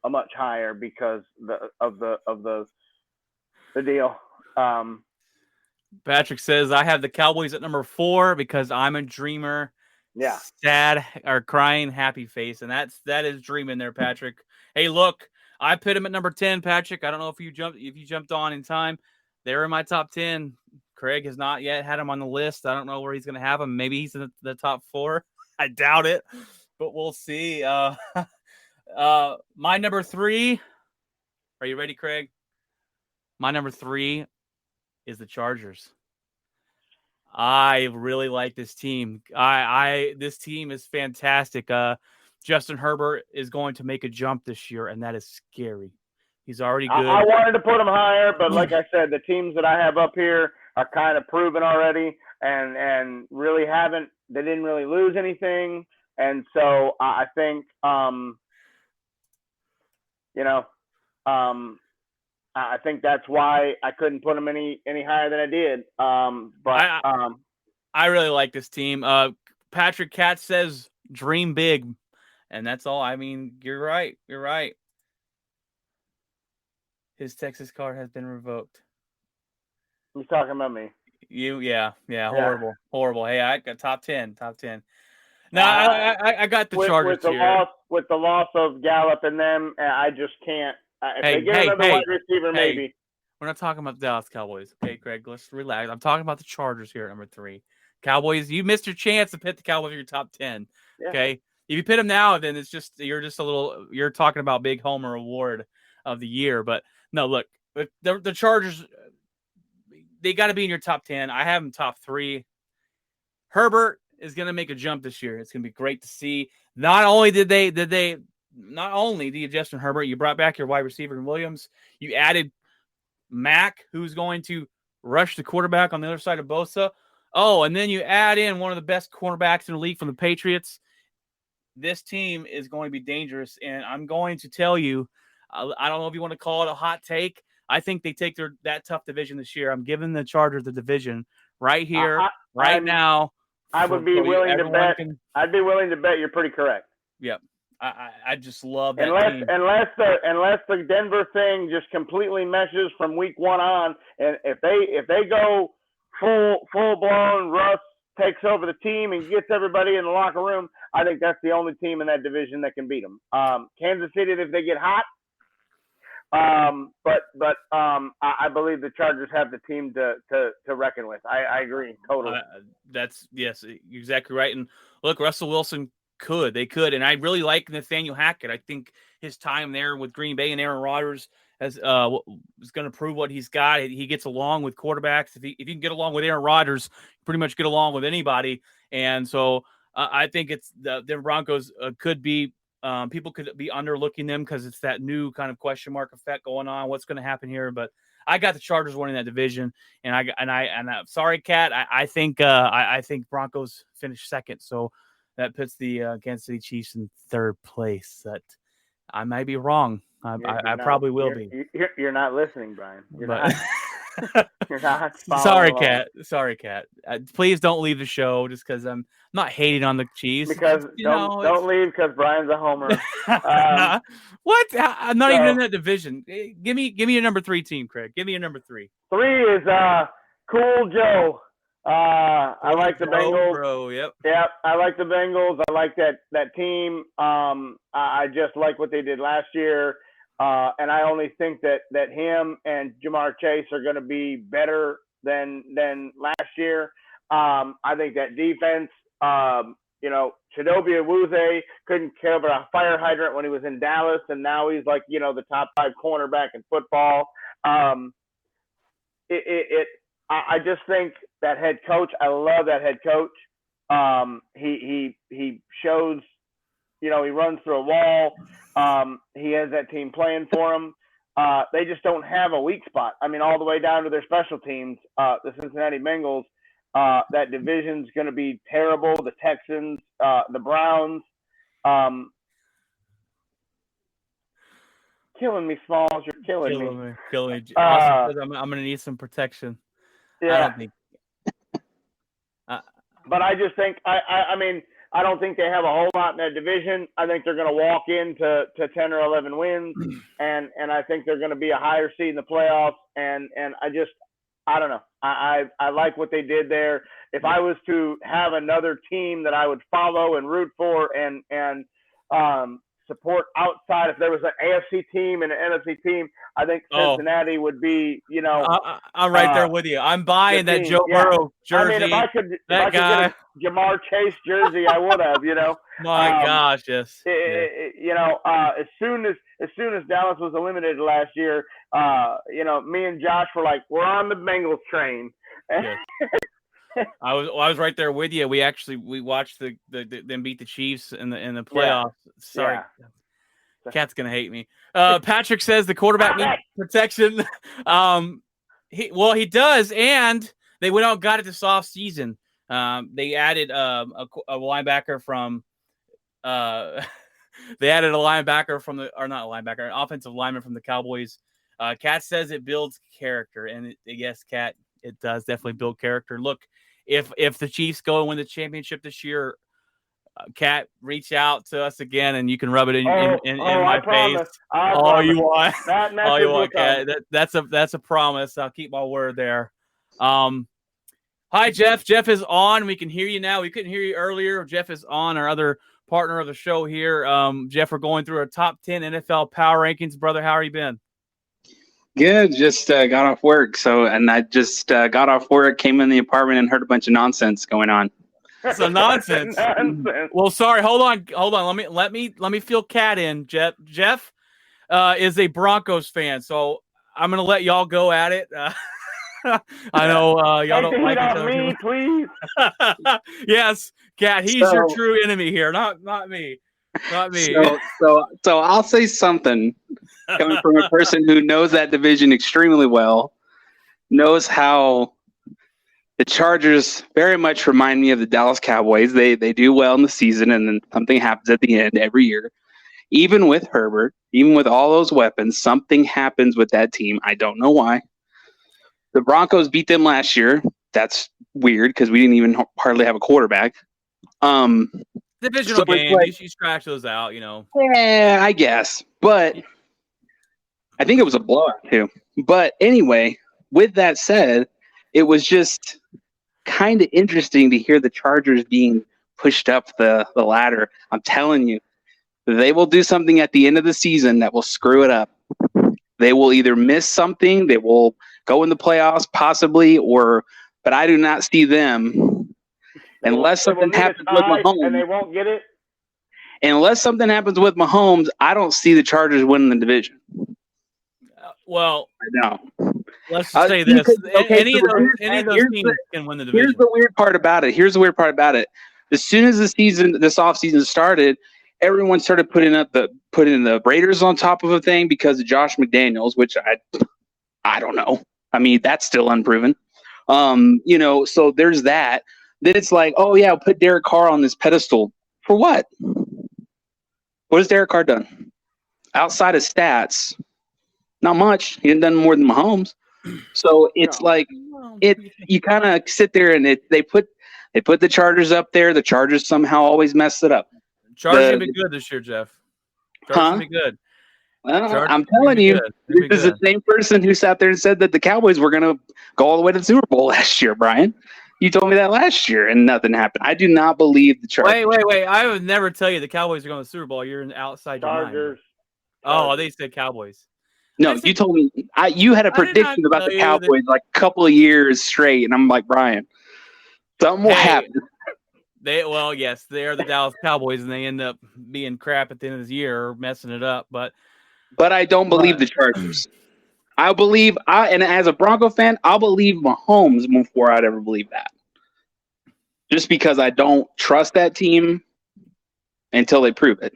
[SPEAKER 3] much higher because of the deal.
[SPEAKER 2] Patrick says I have the Cowboys at number 4 because I'm a dreamer
[SPEAKER 3] Yeah.
[SPEAKER 2] sad or crying happy face, and that is dreaming there, Patrick. Hey, look, I put him at number 10, Patrick. I don't know if you jumped on in time. They're in my top 10. Craig has not yet had him on the list. I don't know where he's going to have him. Maybe he's in the top 4. I doubt it, but we'll see. My number 3. Are you ready, Craig? My number 3 is the Chargers. I really like this team. This team is fantastic. Justin Herbert is going to make a jump this year, and that is scary. He's already good.
[SPEAKER 3] I wanted to put him higher, but like I said, the teams that I have up here are kind of proven already, and really they didn't really lose anything, and so I think I think that's why I couldn't put them any higher than I did.
[SPEAKER 2] I really like this team. Patrick Katz says dream big, and that's all. I mean, you're right. You're right. His Texas card has been revoked.
[SPEAKER 3] He's talking about me.
[SPEAKER 2] Yeah. Horrible. Hey, I got top 10. No, I got the Chargers here.
[SPEAKER 3] With the loss of Gallup and them, I just can't. If they get another wide receiver, maybe.
[SPEAKER 2] We're not talking about the Dallas Cowboys. Okay, Craig, let's relax. I'm talking about the Chargers here at number 3. Cowboys, you missed your chance to pit the Cowboys in your top 10.
[SPEAKER 3] Yeah.
[SPEAKER 2] Okay? If you pit them now, then you're talking about big homer award of the year. But no, look, the Chargers, they got to be in your top 10. I have them top 3. Herbert is going to make a jump this year. It's going to be great to see. Not only did you Justin Herbert, you brought back your wide receiver in Williams. You added Mack, who's going to rush the quarterback on the other side of Bosa. Oh, and then you add in one of the best cornerbacks in the league from the Patriots. This team is going to be dangerous, and I'm going to tell you, I don't know if you want to call it a hot take. I think they take that tough division this year. I'm giving the Chargers the division right here, now.
[SPEAKER 3] I would be willing to bet. I'd be willing to bet you're pretty correct.
[SPEAKER 2] Yep. I just love that team.
[SPEAKER 3] Unless the Denver thing just completely meshes from week 1 on, and if they go full blown, Russ takes over the team and gets everybody in the locker room, I think that's the only team in that division that can beat them. Kansas City, if they get hot, but I believe the Chargers have the team to reckon with. I agree totally.
[SPEAKER 2] Yes, you're exactly right. And look, Russell Wilson they could, and I really like Nathaniel Hackett. I think his time there with Green Bay and Aaron Rodgers is going to prove what he's got. He gets along with quarterbacks. If you can get along with Aaron Rodgers, you pretty much get along with anybody. And so I think it's the Broncos could be. People could be underlooking them because it's that new kind of question mark effect going on. What's going to happen here? But I got the Chargers winning that division, and sorry, Kat. I think Broncos finish second, so that puts the Kansas City Chiefs in third place. That I might be wrong. I probably will be.
[SPEAKER 3] You're not listening, Brian. You're not.
[SPEAKER 2] Sorry, Kat. Please don't leave the show just because I'm not hating on the Chiefs.
[SPEAKER 3] Because don't leave because Brian's a homer.
[SPEAKER 2] What? I'm not even in that division. Give me your number 3 team, Craig. Give me your number 3.
[SPEAKER 3] 3 is Cool Joe. I like the Bengals.
[SPEAKER 2] Bro, yep.
[SPEAKER 3] Yep, I like the Bengals. I like that team. I just like what they did last year. And I only think that him and Jamar Chase are going to be better than last year. I think that defense, Chidobe Awuzie couldn't cover a fire hydrant when he was in Dallas, and now he's like, the top 5 cornerback in football. I just think that head coach, I love that head coach. He shows, he runs through a wall. He has that team playing for him. They just don't have a weak spot. I mean, all the way down to their special teams, the Cincinnati Bengals, that division's going to be terrible. The Texans, the Browns, killing me, Smalls. You're killing me.
[SPEAKER 2] I'm going to need some protection.
[SPEAKER 3] Yeah. But I just think, I mean, I don't think they have a whole lot in that division. I think they're going to walk into 10 or 11 wins, and I think they're going to be a higher seed in the playoffs. And I don't know. I like what they did there. If I was to have another team that I would follow and root for and support outside, if there was an AFC team and an NFC team, I think Cincinnati would be,
[SPEAKER 2] I'm right there with you. I'm buying that Joe Burrow jersey.
[SPEAKER 3] I mean, if I could get a Jamar Chase jersey, I would have.
[SPEAKER 2] My gosh, yes.
[SPEAKER 3] As soon as Dallas was eliminated last year, me and Josh were like, we're on the Bengals train.
[SPEAKER 2] Yes. I was right there with you. We watched them beat the Chiefs in the playoffs. Yeah. Sorry. Yeah. Cat's gonna hate me. Patrick says the quarterback needs protection. He does, and they went out and got it this off season. They added a linebacker from an offensive lineman from the Cowboys. Cat says it builds character, and yes, Cat, it does definitely build character. Look, if the Chiefs go and win the championship this year, Cat, reach out to us again, and you can rub it in my face. All you want, Cat. That's a promise. I'll keep my word there. Hi, Jeff. Jeff is on. We can hear you now. We couldn't hear you earlier. Jeff is on, our other partner of the show here. Jeff, we're going through our top 10 NFL power rankings. Brother, how are you been?
[SPEAKER 4] Good. Just got off work. I just got off work, came in the apartment, and heard a bunch of nonsense going on.
[SPEAKER 2] So nonsense. Well, sorry. Hold on. Let me fill Cat in. Jeff is a Broncos fan, so I'm gonna let y'all go at it. I know y'all don't like each other.
[SPEAKER 3] Me, please.
[SPEAKER 2] Yes, Cat. He's your true enemy here, not me. Not me.
[SPEAKER 4] So I'll say something coming from a person who knows that division extremely well, knows how the Chargers very much remind me of the Dallas Cowboys. They do well in the season, and then something happens at the end every year. Even with Herbert, even with all those weapons, something happens with that team. I don't know why. The Broncos beat them last year. That's weird because we didn't even hardly have a quarterback.
[SPEAKER 2] Divisional game, you scratch those out,
[SPEAKER 4] Yeah, I guess. But I think it was a blowout too. But anyway, with that said, it was just kind of interesting to hear the Chargers being pushed up the ladder. I'm telling you, they will do something at the end of the season that will screw it up. They will either miss something, they will go in the playoffs possibly, but I do not see them unless something happens with Mahomes.
[SPEAKER 3] And they won't get it?
[SPEAKER 4] Unless something happens with Mahomes, I don't see the Chargers winning the division.
[SPEAKER 2] Well,
[SPEAKER 4] I know.
[SPEAKER 2] Let's just say this: any of those teams can win the division.
[SPEAKER 4] Here's the weird part about it. As soon as this offseason started, everyone started putting the Raiders on top of a thing because of Josh McDaniels, which I don't know. I mean, that's still unproven. So there's that. Then it's like, oh yeah, put Derek Carr on this pedestal for what? What has Derek Carr done outside of stats? Not much. He hasn't done more than Mahomes. So it's you kind of sit there and they put the Chargers up there. The Chargers somehow always mess it up.
[SPEAKER 2] Chargers gonna be good this year, Jeff. Chargers gonna be good.
[SPEAKER 4] Well, I'm telling you, this is the same person who sat there and said that the Cowboys were gonna go all the way to the Super Bowl last year, Brian. You told me that last year, and nothing happened. I do not believe the Chargers.
[SPEAKER 2] Wait. I would never tell you the Cowboys are going to the Super Bowl. You're outside
[SPEAKER 3] Chargers.
[SPEAKER 2] Your mind. Oh, they said Cowboys.
[SPEAKER 4] No, you told me. You had a prediction about the Cowboys like a couple of years straight, and I'm like, Brian, something will happen.
[SPEAKER 2] Yes, they are the Dallas Cowboys, and they end up being crap at the end of the year or messing it up. But
[SPEAKER 4] I don't believe the Chargers. And as a Bronco fan, I'll believe Mahomes before I'd ever believe that. Just because I don't trust that team until they prove it.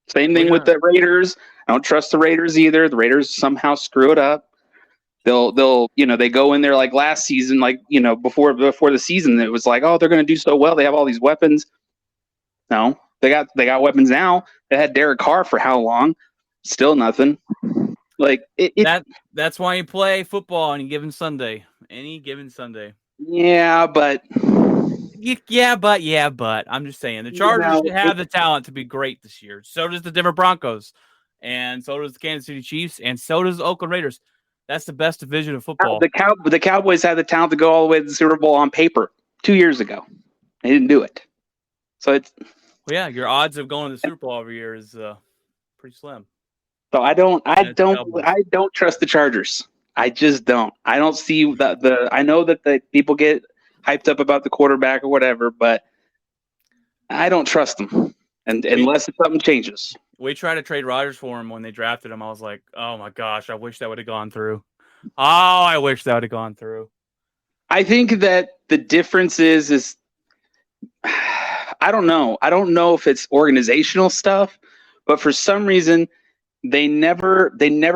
[SPEAKER 4] Same thing with the Raiders. I don't trust the Raiders either. The Raiders somehow screw it up. They'll they go in there like last season, before the season, it was like, oh, they're going to do so well. They have all these weapons. No, they got weapons now. They had Derek Carr for how long? Still nothing.
[SPEAKER 2] That's why you play football on any given Sunday. Yeah, but I'm just saying the Chargers should have the talent to be great this year. So does the Denver Broncos, and so does the Kansas City Chiefs, and so does the Oakland Raiders. That's the best division of football.
[SPEAKER 4] The Cowboys had the talent to go all the way to the Super Bowl on paper 2 years ago. They didn't do it. So it's
[SPEAKER 2] Well, yeah, your odds of going to the Super Bowl every year is pretty slim.
[SPEAKER 4] so I don't
[SPEAKER 2] Cowboys.
[SPEAKER 4] trust the Chargers. I just don't. I don't see the I know that the people get hyped up about the quarterback or whatever, but I don't trust them. And unless something changes.
[SPEAKER 2] We tried to trade Rodgers for him when they drafted him. I was like, oh my gosh, I wish that would have gone through. Oh, I wish that would have gone through.
[SPEAKER 4] I think that the difference is I don't know. I don't know if it's organizational stuff, but for some reason they never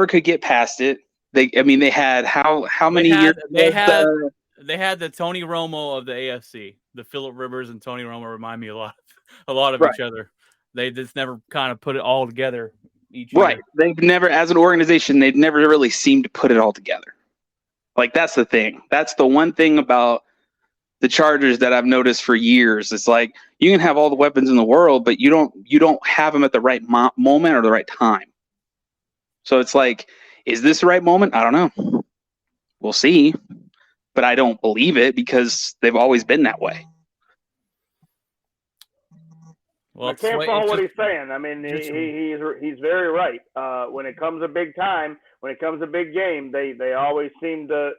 [SPEAKER 4] could get past it. They had how many years?
[SPEAKER 2] They had the Tony Romo of the AFC. The Phillip Rivers and Tony Romo remind me a lot of
[SPEAKER 4] Right.
[SPEAKER 2] each other. They just never kind of put it all together each year.
[SPEAKER 4] Right. They've never, as an organization, they've never really seemed to put it all together. Like, that's the thing. That's the one thing about the Chargers that I've noticed for years. It's like you can have all the weapons in the world, but you don't have them at the right moment or the right time. So it's like, is this the right moment? I don't know. We'll see. But I don't believe it because they've always been that way.
[SPEAKER 2] Well,
[SPEAKER 3] I can't follow what he's saying. I mean, he's very right. When it comes to big time, when it comes to big game, they always seem to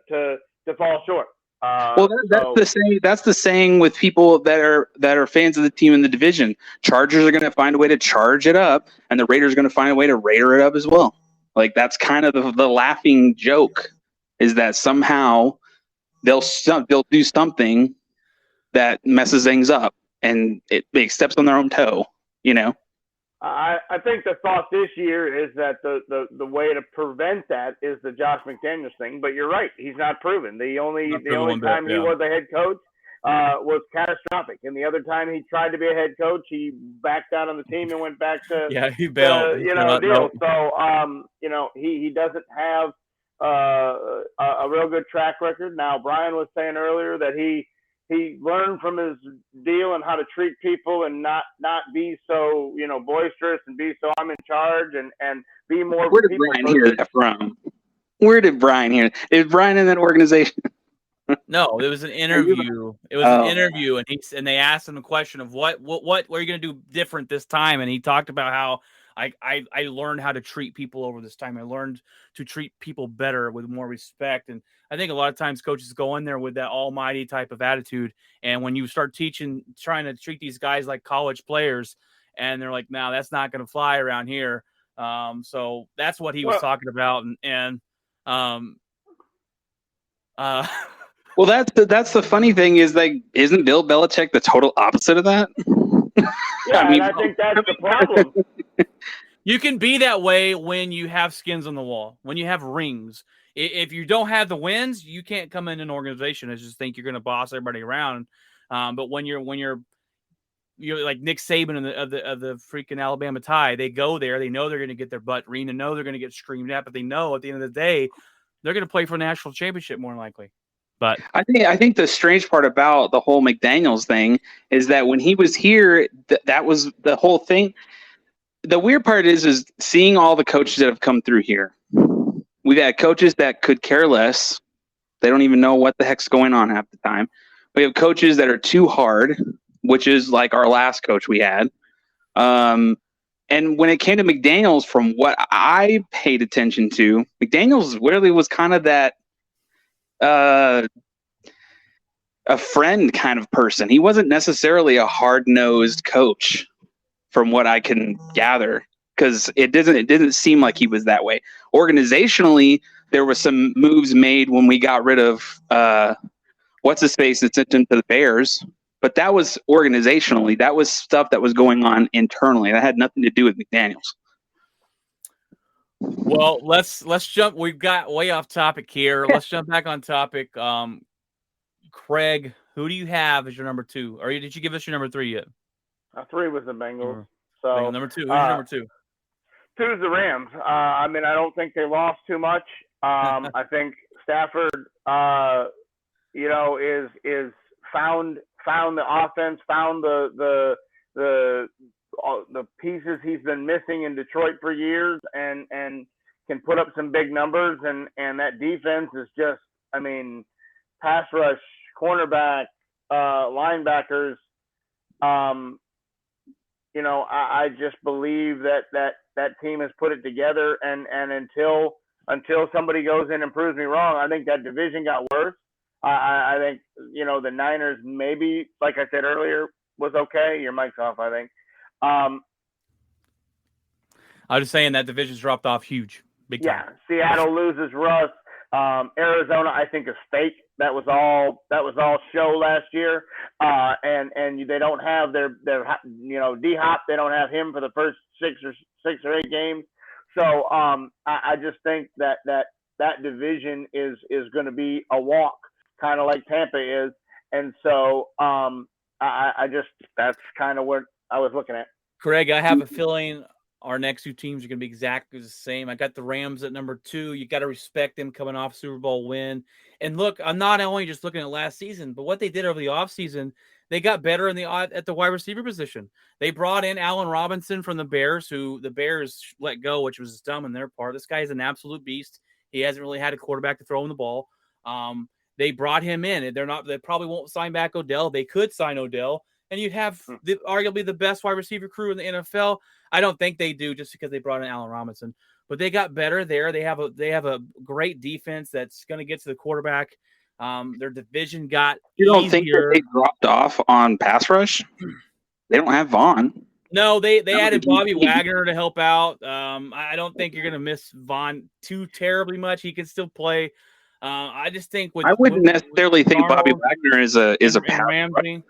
[SPEAKER 3] fall short.
[SPEAKER 4] That's the saying with people that are fans of the team in the division. Chargers are going to find a way to charge it up, and the Raiders are going to find a way to Raider it up as well. Like, that's kind of the laughing joke, is that somehow they'll do something that messes things up, and it steps on their own toe, you know.
[SPEAKER 3] I think the thought this year is that the way to prevent that is the Josh McDaniels thing. But you're right, he's not proven. The only time he was a head coach was catastrophic, and the other time he tried to be a head coach, he backed out on the team and went back to
[SPEAKER 2] he bailed.
[SPEAKER 3] Deal. So he doesn't have a real good track record. Now, Brian was saying earlier that he learned from his deal and how to treat people and not be so, boisterous and be so I'm in charge and be more.
[SPEAKER 4] Where did Brian hear that from? Where did Brian hear? Is Brian in that organization?
[SPEAKER 2] No, it was an interview. It was an interview, and they asked him a question of what are you going to do different this time, and he talked about how I learned how to treat people over this time. I learned to treat people better with more respect. And I think a lot of times coaches go in there with that almighty type of attitude. And when you start trying to treat these guys like college players, and they're like, no, that's not going to fly around here. So that's what he was talking about.
[SPEAKER 4] Well, that's the funny thing is, like, isn't Bill Belichick the total opposite of that?
[SPEAKER 3] Yeah, I think that's the problem.
[SPEAKER 2] You can be that way when you have skins on the wall, when you have rings. If you don't have the wins, you can't come in an organization and just think you're going to boss everybody around. But when you're like Nick Saban of the freaking Alabama Tide, they go there, they know they're going to get their butt reamed, they know they're going to get screamed at, but they know at the end of the day they're going to play for a national championship more than likely. But
[SPEAKER 4] I think the strange part about the whole McDaniels thing is that when he was here, that was the whole thing. The weird part is seeing all the coaches that have come through here. We've had coaches that could care less. They don't even know what the heck's going on half the time. We have coaches that are too hard, which is like our last coach we had. And when it came to McDaniels, from what I paid attention to, McDaniels really was kind of that a friend kind of person. He wasn't necessarily a hard-nosed coach, from what I can gather, because it didn't seem like he was that way. Organizationally, there were some moves made when we got rid of what's his face and sent him to the Bears, but that was organizationally. That was stuff that was going on internally. That had nothing to do with McDaniels.
[SPEAKER 2] Well, let's jump. We've got way off topic here. Let's jump back on topic. Craig, who do you have as your number 2? Or did you give us your number 3 yet?
[SPEAKER 3] 3 was the Bengals. So
[SPEAKER 2] number 2. Who's your number 2?
[SPEAKER 3] 2 is the Rams. I don't think they lost too much. I think Stafford, is found the offense, found the pieces he's been missing in Detroit for years, and can put up some big numbers, and that defense is just, I mean, pass rush, cornerback, linebackers. You know, I just believe that team has put it together, and until somebody goes in and proves me wrong, I think that division got worse. I think, you know, the Niners maybe, like I said earlier, was okay. Your mic's off, I think.
[SPEAKER 2] I was just saying that division's dropped off huge, big time.
[SPEAKER 3] Yeah, Seattle loses Russ. Arizona, I think, is fake. That was all show last year, and they don't have their you know, D-Hop. They don't have him for the first six or eight games. So I just think that division is going to be a walk, kind of like Tampa is, and so I just, that's kind of what I was looking at.
[SPEAKER 2] Craig, I have a feeling our next two teams are going to be exactly the same. I got the Rams at number 2. You got to respect them coming off Super Bowl win. And look, I'm not only just looking at last season, but what they did over the offseason, they got better at the wide receiver position. They brought in Allen Robinson from the Bears, who the Bears let go, which was dumb on their part. This guy is an absolute beast. He hasn't really had a quarterback to throw him the ball. They brought him in. They probably won't sign back Odell. They could sign Odell, and you'd have arguably the best wide receiver crew in the NFL. I don't think they do, just because they brought in Allen Robinson, but they got better there. They have a great defense that's going to get to the quarterback. Their division got
[SPEAKER 4] You don't
[SPEAKER 2] easier.
[SPEAKER 4] think that they dropped off on pass rush? They don't have Vaughn.
[SPEAKER 2] No, they added Bobby Wagner to help out. I don't think you're going to miss Vaughn too terribly much. He can still play. I just think
[SPEAKER 4] I wouldn't necessarily think Bobby Wagner is a pass
[SPEAKER 2] rush.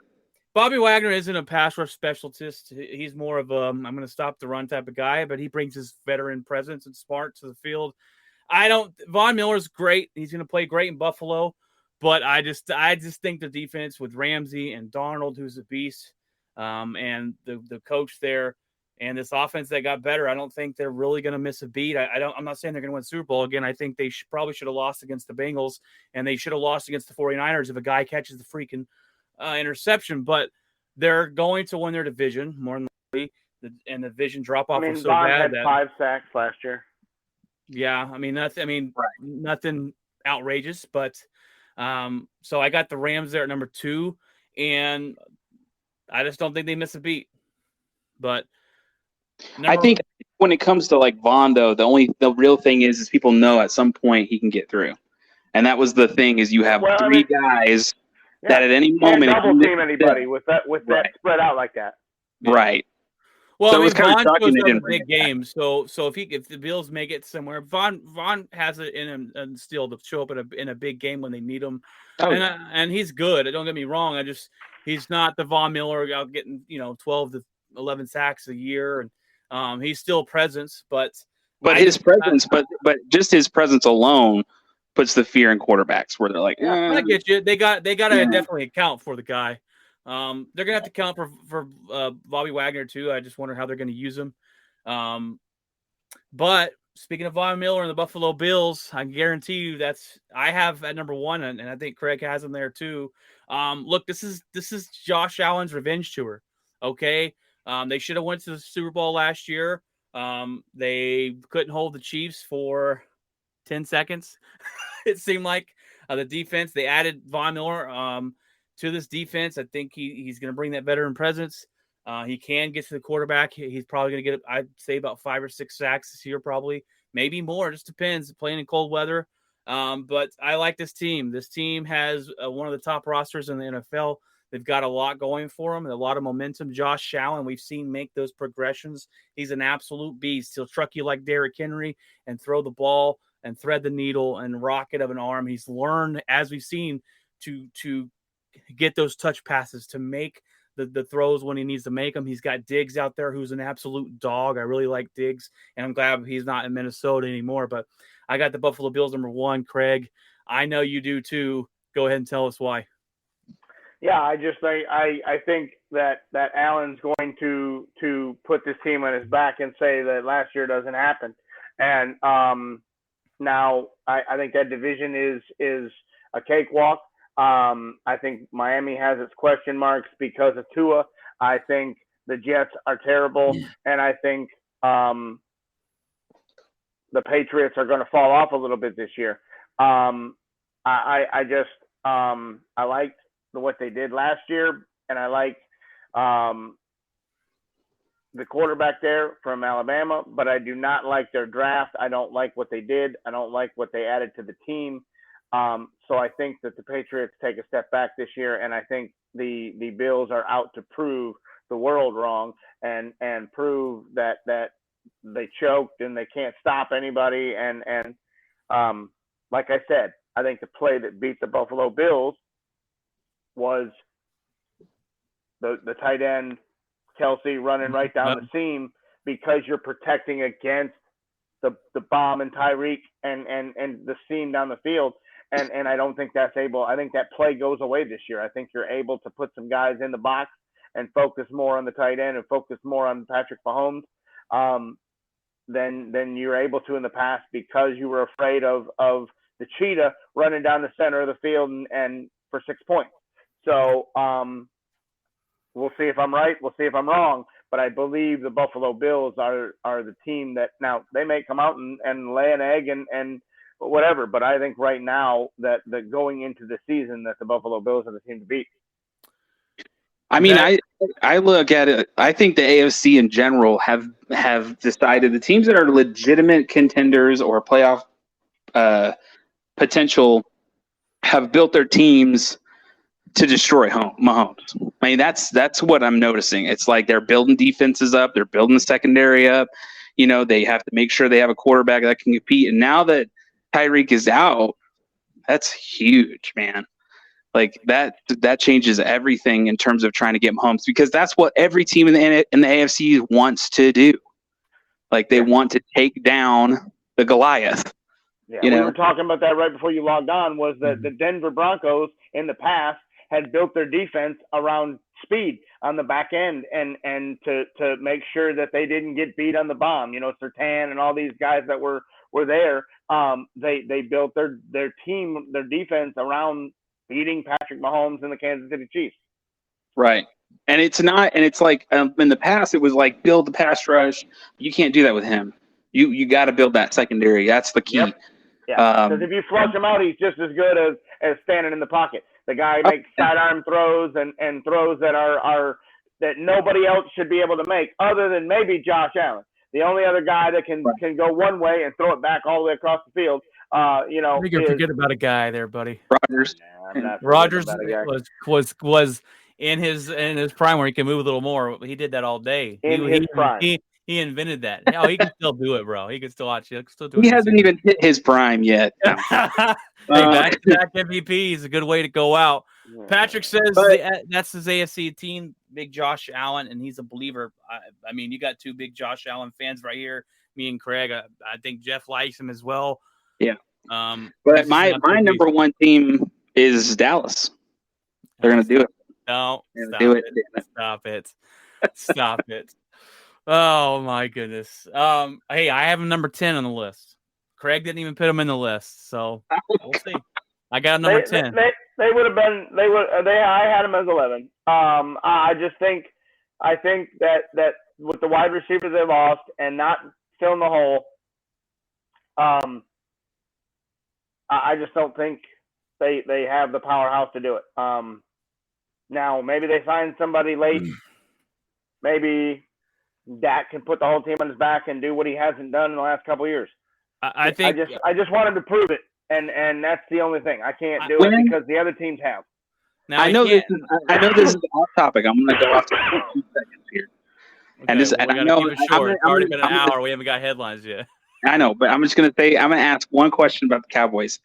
[SPEAKER 2] Bobby Wagner isn't a pass rush specialist. He's more of a I'm going to stop the run type of guy, but he brings his veteran presence and smart to the field. Von Miller's great. He's going to play great in Buffalo, but I just think the defense with Ramsey and Darnold, who's a beast, and the coach there, and this offense that got better, I don't think they're really going to miss a beat. I'm not saying they're going to win Super Bowl again. I think they probably should have lost against the Bengals, and they should have lost against the 49ers if a guy catches the freaking interception. But they're going to win their division more than likely, and the division drop off was so
[SPEAKER 3] Vaughn
[SPEAKER 2] bad
[SPEAKER 3] had
[SPEAKER 2] that
[SPEAKER 3] 5 sacks last year.
[SPEAKER 2] Yeah, nothing outrageous, but so I got the Rams there at number 2, and I just don't think they miss a beat. But
[SPEAKER 4] I think when it comes to like Vaughn, though, the real thing is people know at some point he can get through, and that was the thing, is you have three guys that at any moment
[SPEAKER 3] can't double team anybody with that spread out like that.
[SPEAKER 4] Right.
[SPEAKER 2] Well,
[SPEAKER 4] so it was kind of shocking they didn't
[SPEAKER 2] big game. So if the Bills make it somewhere, Vaughn has it in him and still to show up in a big game when they need him. Oh, and he's good. Don't get me wrong. He's not the Von Miller out getting 12 to 11 sacks a year, and he's still presence. But
[SPEAKER 4] his presence, but just his presence alone puts the fear in quarterbacks where they're like,
[SPEAKER 2] I get you. They got to definitely account for the guy. They're gonna have to count for Bobby Wagner too. I just wonder how they're gonna use him. But speaking of Von Miller and the Buffalo Bills, I guarantee you I have at number 1, and I think Craig has him there too. Look, this is Josh Allen's revenge tour. Okay, they should have went to the Super Bowl last year. They couldn't hold the Chiefs for 10 seconds. It seemed like the defense. They added Von Miller to this defense. I think he's going to bring that veteran presence. He can get to the quarterback. He's probably going to get, I'd say, about 5 or 6 sacks this year, probably, maybe more. It just depends. Playing in cold weather. But I like this team. This team has one of the top rosters in the NFL. They've got a lot going for them, a lot of momentum. Josh Allen, we've seen make those progressions. He's an absolute beast. He'll truck you like Derrick Henry and throw the ball and thread the needle and rocket of an arm. He's learned, as we've seen, to get those touch passes, to make the throws when he needs to make them. He's got Diggs out there, who's an absolute dog. I really like Diggs, and I'm glad he's not in Minnesota anymore. But I got the Buffalo Bills number 1, Craig. I know you do too. Go ahead and tell us why.
[SPEAKER 3] Yeah, I think that Allen's going to put this team on his back and say that last year doesn't happen. And now I think that division is a cakewalk. I think Miami has its question marks because of Tua. I think the Jets are terrible, and I think the Patriots are going to fall off a little bit this year. I just I liked what they did last year, and I liked the quarterback there from Alabama, but I do not like their draft. I don't like what they did. I don't like what they added to the team. So I think that the Patriots take a step back this year, and I think the Bills are out to prove the world wrong and prove that they choked and they can't stop anybody. And like I said, I think the play that beat the Buffalo Bills was the tight end Kelsey running right down the seam, because you're protecting against the bomb and Tyreek and the seam down the field. And I don't think that's able. I think that play goes away this year. I think you're able to put some guys in the box and focus more on the tight end and focus more on Patrick Mahomes than you're able to in the past, because you were afraid of the cheetah running down the center of the field and for 6 points. So we'll see if I'm right. We'll see if I'm wrong. But I believe the Buffalo Bills are the team that now they may come out and lay an egg and whatever. But I think right now that going into the season that the Buffalo Bills are the team to beat.
[SPEAKER 4] I mean, I look at it. I think the AFC in general have decided the teams that are legitimate contenders or playoff potential have built their teams to destroy Mahomes. I mean, that's what I'm noticing. It's like they're building defenses up, they're building the secondary up. You know, they have to make sure they have a quarterback that can compete. And now that Tyreek is out, that's huge, man. Like that changes everything in terms of trying to get Mahomes, because that's what every team in the AFC wants to do. Like they want to take down the Goliath.
[SPEAKER 3] Yeah, we were talking about that right before you logged on. Was that the Denver Broncos in the past had built their defense around speed on the back end and to make sure that they didn't get beat on the bomb. You know, Surtain and all these guys that were there. They built their team, their defense around beating Patrick Mahomes and the Kansas City Chiefs.
[SPEAKER 4] Right. And it's not, and it's like in the past, it was like build the pass rush. You can't do that with him. You got to build that secondary. That's the key.
[SPEAKER 3] Yep. Yeah. Because if you flush him out, he's just as good as standing in the pocket. The guy makes sidearm throws and throws that are that nobody else should be able to make, other than maybe Josh Allen. The only other guy that can go one way and throw it back all the way across the field. You know,
[SPEAKER 2] you forget about a guy there, buddy.
[SPEAKER 4] Rodgers.
[SPEAKER 2] Rodgers was in his prime where he can move a little more. He did that all day.
[SPEAKER 3] In his prime.
[SPEAKER 2] He invented that. No, he can still do it, bro. He can still watch it.
[SPEAKER 4] He hasn't even hit his prime yet. No.
[SPEAKER 2] Back-to-back MVP is a good way to go out. Patrick says that's his AFC team, Big Josh Allen, and he's a believer. I mean, you got two big Josh Allen fans right here, me and Craig. I think Jeff likes him as well.
[SPEAKER 4] Yeah. But my number one team is Dallas. They're going to do it.
[SPEAKER 2] No, stop it. Stop it. Oh, my goodness. Hey, I have him number 10 on the list. Craig didn't even put him in the list, so we'll see. I got him number 10.
[SPEAKER 3] They would have been. I had him as 11. I think that with the wide receivers they lost and not filling the hole, I just don't think they have the powerhouse to do it. Now maybe they find somebody late. Maybe Dak can put the whole team on his back and do what he hasn't done in the last couple of years.
[SPEAKER 2] I think
[SPEAKER 3] I just wanted to prove it, and that's the only thing. I can't do it because the other teams have.
[SPEAKER 4] Now I know this is off topic. I'm going to go off to 2 seconds here.
[SPEAKER 2] Okay, and I know it's already been an hour. We haven't got headlines yet.
[SPEAKER 4] I know, but I'm just going to say I'm going to ask one question about the Cowboys.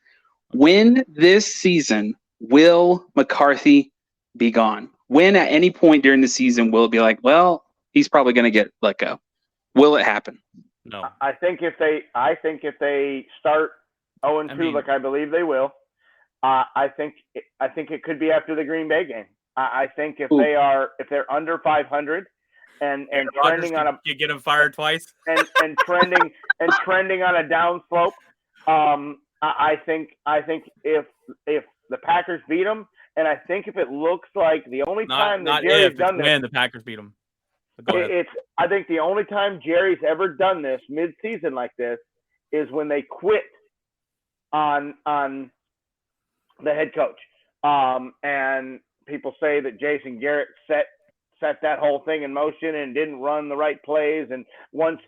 [SPEAKER 4] When this season will McCarthy be gone? When at any point during the season will it be like, well, he's probably going to get let go? Will it happen?
[SPEAKER 2] No.
[SPEAKER 3] I think if they start 0-2, like I believe they will, I think it could be after the Green Bay game. I think if they're under 500 and trending on
[SPEAKER 2] you get them fired twice
[SPEAKER 3] and trending on a down slope, I think if the Packers beat them, and I think if it looks like the only time that Jerry's done this,
[SPEAKER 2] when the Packers beat them.
[SPEAKER 3] I think the only time Jerry's ever done this mid-season like this is when they quit on the head coach. And people say that Jason Garrett set that whole thing in motion and didn't run the right plays. And once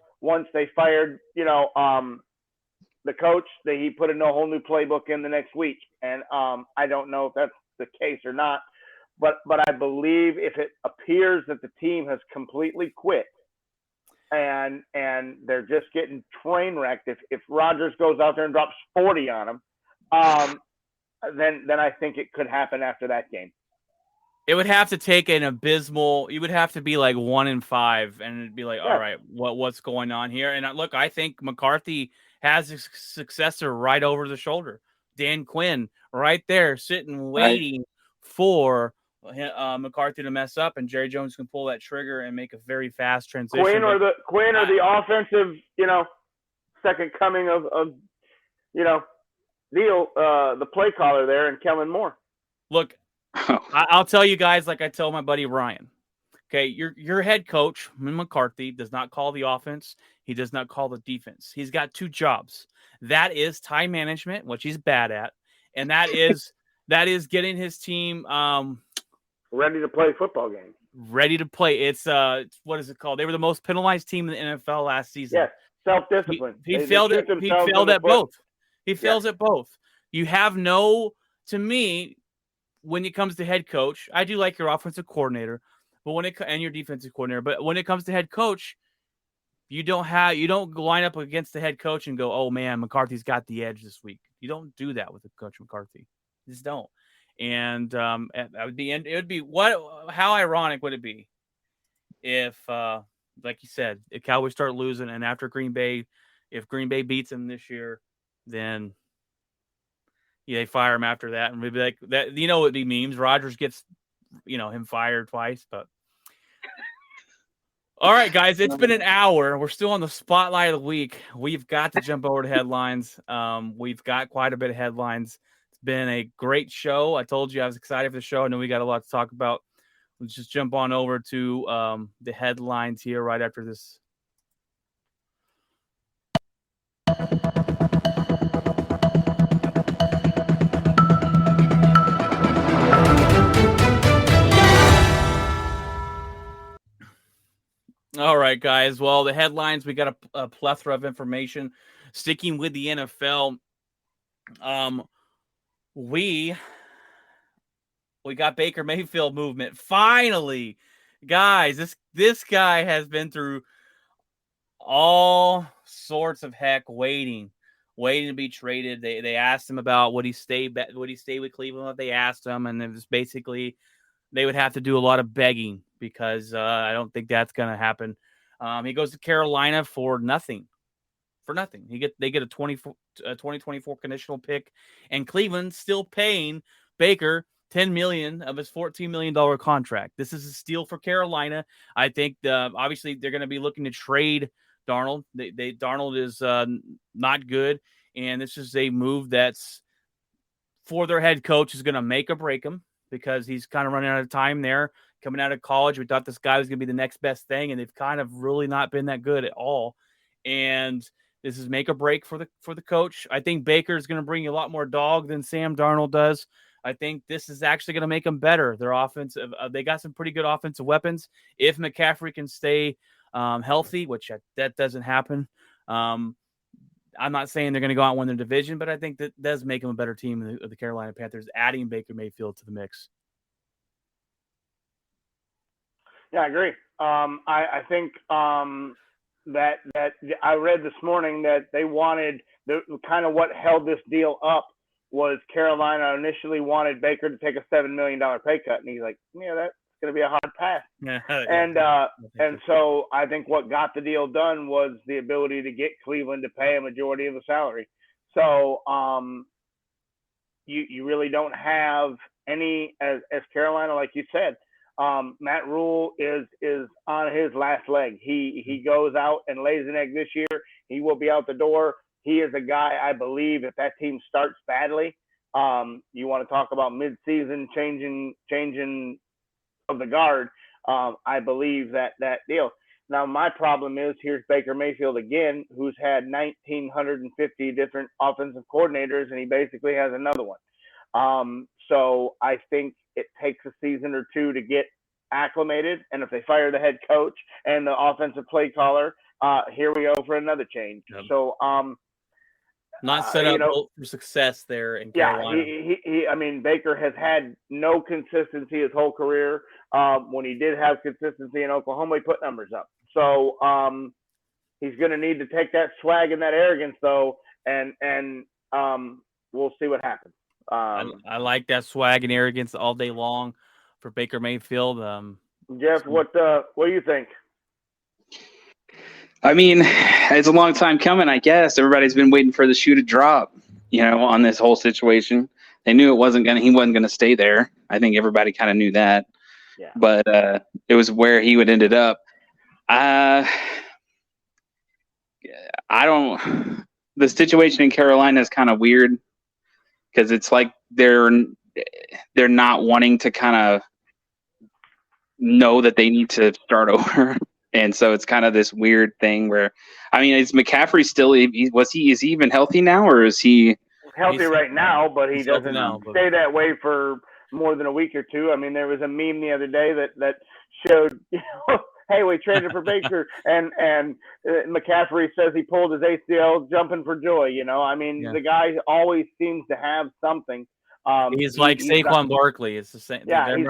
[SPEAKER 3] they fired, the coach, he put a whole new playbook in the next week. And I don't know if that's the case or not, but I believe if it appears that the team has completely quit and they're just getting train wrecked, if Rodgers goes out there and drops 40 on them, then I think it could happen after that game.
[SPEAKER 2] It would have to take an abysmal. You would have to be like 1-5, and it'd be like, all right, what's going on here? And look, I think McCarthy has a successor right over the shoulder, Dan Quinn, right there, sitting waiting for McCarthy to mess up, and Jerry Jones can pull that trigger and make a very fast transition.
[SPEAKER 3] Quinn or the offensive, second coming of the play caller there, and Kellen Moore.
[SPEAKER 2] Look. I'll tell you guys, like I tell my buddy Ryan. Okay, your head coach, McCarthy, does not call the offense. He does not call the defense. He's got two jobs. That is time management, which he's bad at, and that is getting his team
[SPEAKER 3] ready to play football games.
[SPEAKER 2] Ready to play. It's what is it called? They were the most penalized team in the NFL last season.
[SPEAKER 3] Yes, self-discipline.
[SPEAKER 2] He failed at both. He fails at both. You have to me. When it comes to head coach, I do like your offensive coordinator, and your defensive coordinator. But when it comes to head coach, you don't line up against the head coach and go, "Oh man, McCarthy's got the edge this week." You don't do that with Coach McCarthy. You just don't. And it would be how ironic would it be if, like you said, if Cowboys start losing, and after if Green Bay beats them this year, then. Yeah, they fire him after that, and maybe like that. What he means. Rodgers gets, him fired twice. But all right, guys, it's been an hour. We're still on the spotlight of the week. We've got to jump over to headlines. We've got quite a bit of headlines. It's been a great show. I told you I was excited for the show. I know we got a lot to talk about. Let's just jump on over to the headlines here right after this. All right, guys. Well, the headlines, we got a plethora of information. Sticking with the NFL, we got Baker Mayfield movement. Finally, guys, this guy has been through all sorts of heck waiting to be traded. They asked him about would he stay with Cleveland. They asked him, and it was basically they would have to do a lot of begging because I don't think that's going to happen. He goes to Carolina for nothing. They get a 2024 conditional pick, and Cleveland's still paying Baker $10 million of his $14 million contract. This is a steal for Carolina. I think obviously they're going to be looking to trade Darnold. Darnold is not good, and this is a move that's for their head coach is going to make or break him because he's kind of running out of time there. Coming out of college, we thought this guy was going to be the next best thing, and they've kind of really not been that good at all. And this is make or break for the coach. I think Baker is going to bring you a lot more dog than Sam Darnold does. I think this is actually going to make them better. Their offensive, they got some pretty good offensive weapons. If McCaffrey can stay healthy, which that doesn't happen, I'm not saying they're going to go out and win their division, but I think that does make them a better team than the Carolina Panthers, adding Baker Mayfield to the mix.
[SPEAKER 3] Yeah, I agree. I think that I read this morning that they wanted kind of what held this deal up was Carolina initially wanted Baker to take a $7 million pay cut, and he's like, yeah, that's going to be a hard pass. And so I think what got the deal done was the ability to get Cleveland to pay a majority of the salary. So you really don't have any as Carolina, like you said. Matt Rule is on his last leg. He goes out and lays an egg this year. He will be out the door. He is a guy, I believe, if that team starts badly, you want to talk about mid-season changing of the guard. I believe that deal. Now, my problem is here's Baker Mayfield again, who's had 1,950 different offensive coordinators, and he basically has another one. So I think it takes a season or two to get acclimated. And if they fire the head coach and the offensive play caller, here we go for another change.
[SPEAKER 2] Yep.
[SPEAKER 3] So,
[SPEAKER 2] not set up for success there in Carolina.
[SPEAKER 3] I mean, Baker has had no consistency his whole career. When he did have consistency in Oklahoma, he put numbers up. So he's going to need to take that swag and that arrogance, though, and we'll see what happens.
[SPEAKER 2] I like that swag and arrogance all day long for Baker Mayfield.
[SPEAKER 3] Jeff, what do you think?
[SPEAKER 4] I mean, it's a long time coming, I guess. Everybody's been waiting for the shoe to drop, on this whole situation. They knew he wasn't going to stay there. I think everybody kind of knew that.
[SPEAKER 3] Yeah.
[SPEAKER 4] But it was where he would ended up. The situation in Carolina is kind of weird because it's like they're not wanting to kind of know that they need to start over. And so it's kind of this weird thing where, I mean, is McCaffrey still, is he even healthy now, or is he
[SPEAKER 3] healthy right now, but he doesn't stay that way for more than a week or two. I mean, there was a meme the other day that showed, hey, we traded for Baker, and McCaffrey says he pulled his ACL jumping for joy. I mean, The guy always seems to have something.
[SPEAKER 2] He's like Saquon Barkley. It's the same.
[SPEAKER 3] Yeah, he's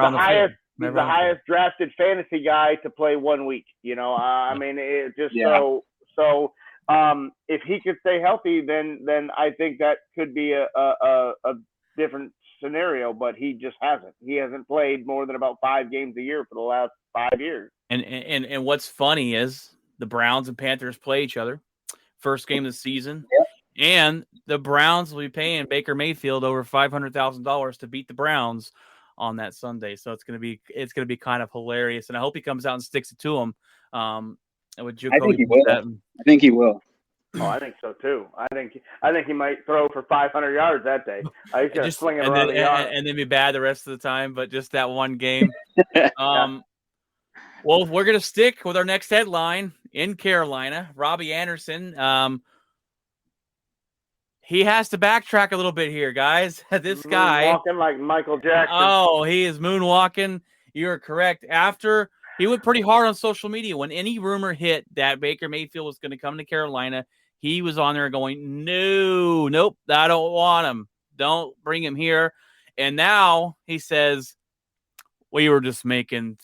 [SPEAKER 3] the highest drafted fantasy guy to play 1 week. I mean, it just so. If he could stay healthy, then I think that could be a different scenario. But he just hasn't. He hasn't played more than about 5 games a year for the last 5 years.
[SPEAKER 2] And what's funny is the Browns and Panthers play each other first game of the season, and the Browns will be paying Baker Mayfield over $500,000 to beat the Browns on that Sunday. So it's gonna be kind of hilarious, and I hope he comes out and sticks it to him.
[SPEAKER 4] I think he will. I think he will.
[SPEAKER 3] Oh, I think so too. I think he might throw for 500 yards that day. He's gonna swing it around the yard
[SPEAKER 2] and then be bad the rest of the time. But just that one game. Well, we're gonna stick with our next headline in Carolina. Robby Anderson. He has to backtrack a little bit here, guys. This guy
[SPEAKER 3] walking like Michael Jackson.
[SPEAKER 2] Oh, he is moonwalking. You're correct. After he went pretty hard on social media when any rumor hit that Baker Mayfield was going to come to Carolina, he was on there going, nope, I don't want him. Don't bring him here. And now he says, we were just making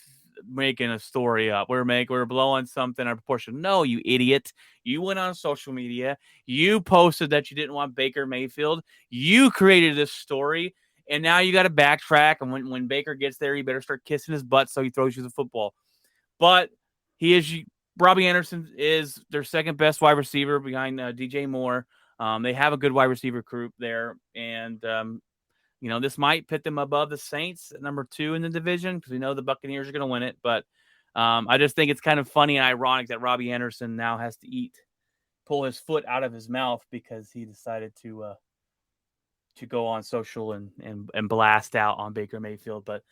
[SPEAKER 2] a story up. We're blowing something out of proportion. No, you idiot. You went on social media. You posted that you didn't want Baker Mayfield. You created this story, and now you got to backtrack. And when Baker gets there, you better start kissing his butt so he throws you the football. But Robby Anderson is their second best wide receiver behind DJ Moore. They have a good wide receiver group there, and this might put them above the Saints at number 2 in the division because we know the Buccaneers are going to win it. But I just think it's kind of funny and ironic that Robby Anderson now has to pull his foot out of his mouth because he decided to go on social and blast out on Baker Mayfield. But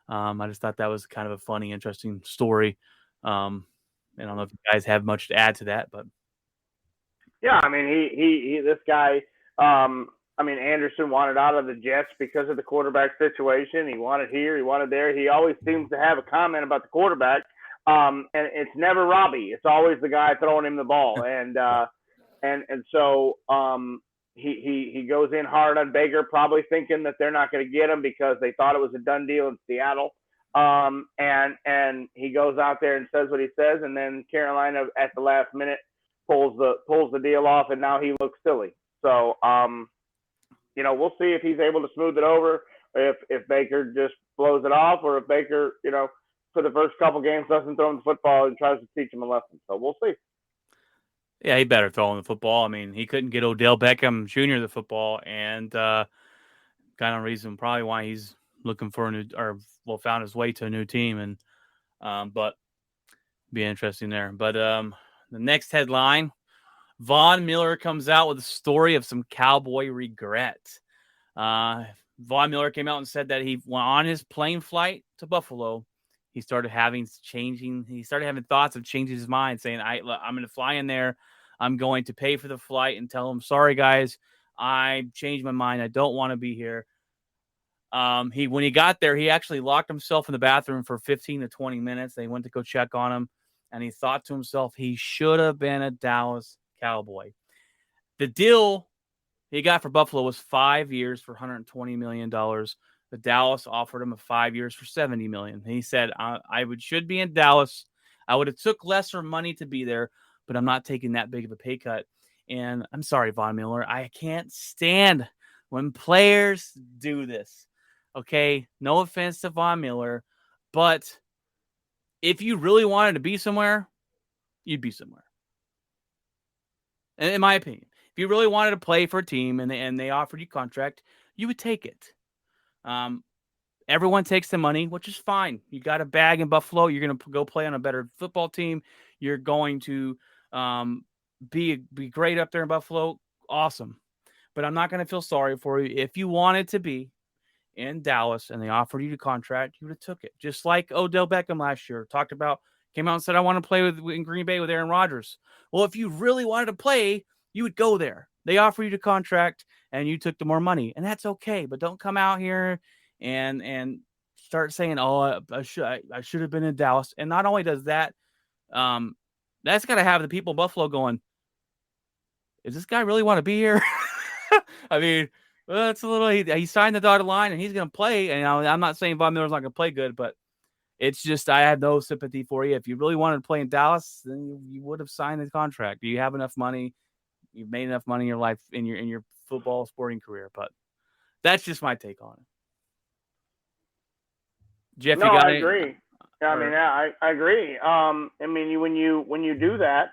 [SPEAKER 2] I just thought that was kind of a funny, interesting story. I don't know if you guys have much to add to that, but
[SPEAKER 3] yeah, I mean, he this guy. Anderson wanted out of the Jets because of the quarterback situation. He wanted here, he wanted there. He always seems to have a comment about the quarterback, and it's never Robby. It's always the guy throwing him the ball, and so he goes in hard on Baker, probably thinking that they're not going to get him because they thought it was a done deal in Seattle. And he goes out there and says what he says, and then Carolina at the last minute pulls the deal off, and now he looks silly. So we'll see if he's able to smooth it over, if Baker just blows it off, or if Baker, for the first couple games doesn't throw him the football and tries to teach him a lesson. So we'll see.
[SPEAKER 2] Yeah, he better throw him the football. I mean, he couldn't get Odell Beckham Jr. the football, and kind of reason probably why he's looking for found his way to a new team, and but be interesting there. But the next headline. Von Miller comes out with a story of some Cowboy regret. Von Miller came out and said that he went on his plane flight to Buffalo. he started having thoughts of changing his mind, saying, I'm going to fly in there. I'm going to pay for the flight and tell him, sorry, guys, I changed my mind. I don't want to be here. When he got there, he actually locked himself in the bathroom for 15 to 20 minutes. They went to go check on him, and he thought to himself, he should have been a Dallas Cowboy. The deal he got for Buffalo was 5 years for $120 million. The Dallas offered him 5 years for $70 million. He said, should be in Dallas. I would have took lesser money to be there, but I'm not taking that big of a pay cut. And I'm sorry, Von Miller, I can't stand when players do this. Okay, no offense to Von Miller, but if you really wanted to be somewhere, you'd be somewhere. And in my opinion, if you really wanted to play for a team and they offered you a contract, you would take it. Everyone takes the money, which is fine. You got a bag in Buffalo. You're going to go play on a better football team. You're going to be great up there in Buffalo. Awesome. But I'm not going to feel sorry for you. If you wanted to be in Dallas and they offered you the contract, you would have took it. Just like Odell Beckham last year came out and said, I want to play in Green Bay with Aaron Rodgers. Well, if you really wanted to play, you would go there. They offer you the contract and you took the more money, and that's okay. But don't come out here and start saying, oh, I should have been in Dallas. And not only does that, that's got to have the people in Buffalo going, does this guy really want to be here? I mean, well, it's a little. He signed the dotted line, and he's going to play. And I'm not saying Von Miller's not going to play good, but it's just I have no sympathy for you. If you really wanted to play in Dallas, then you would have signed the contract. You have enough money. You've made enough money in your life in your football sporting career. But that's just my take on it. Jeff,
[SPEAKER 3] no, I agree. I agree. I mean, when you do that,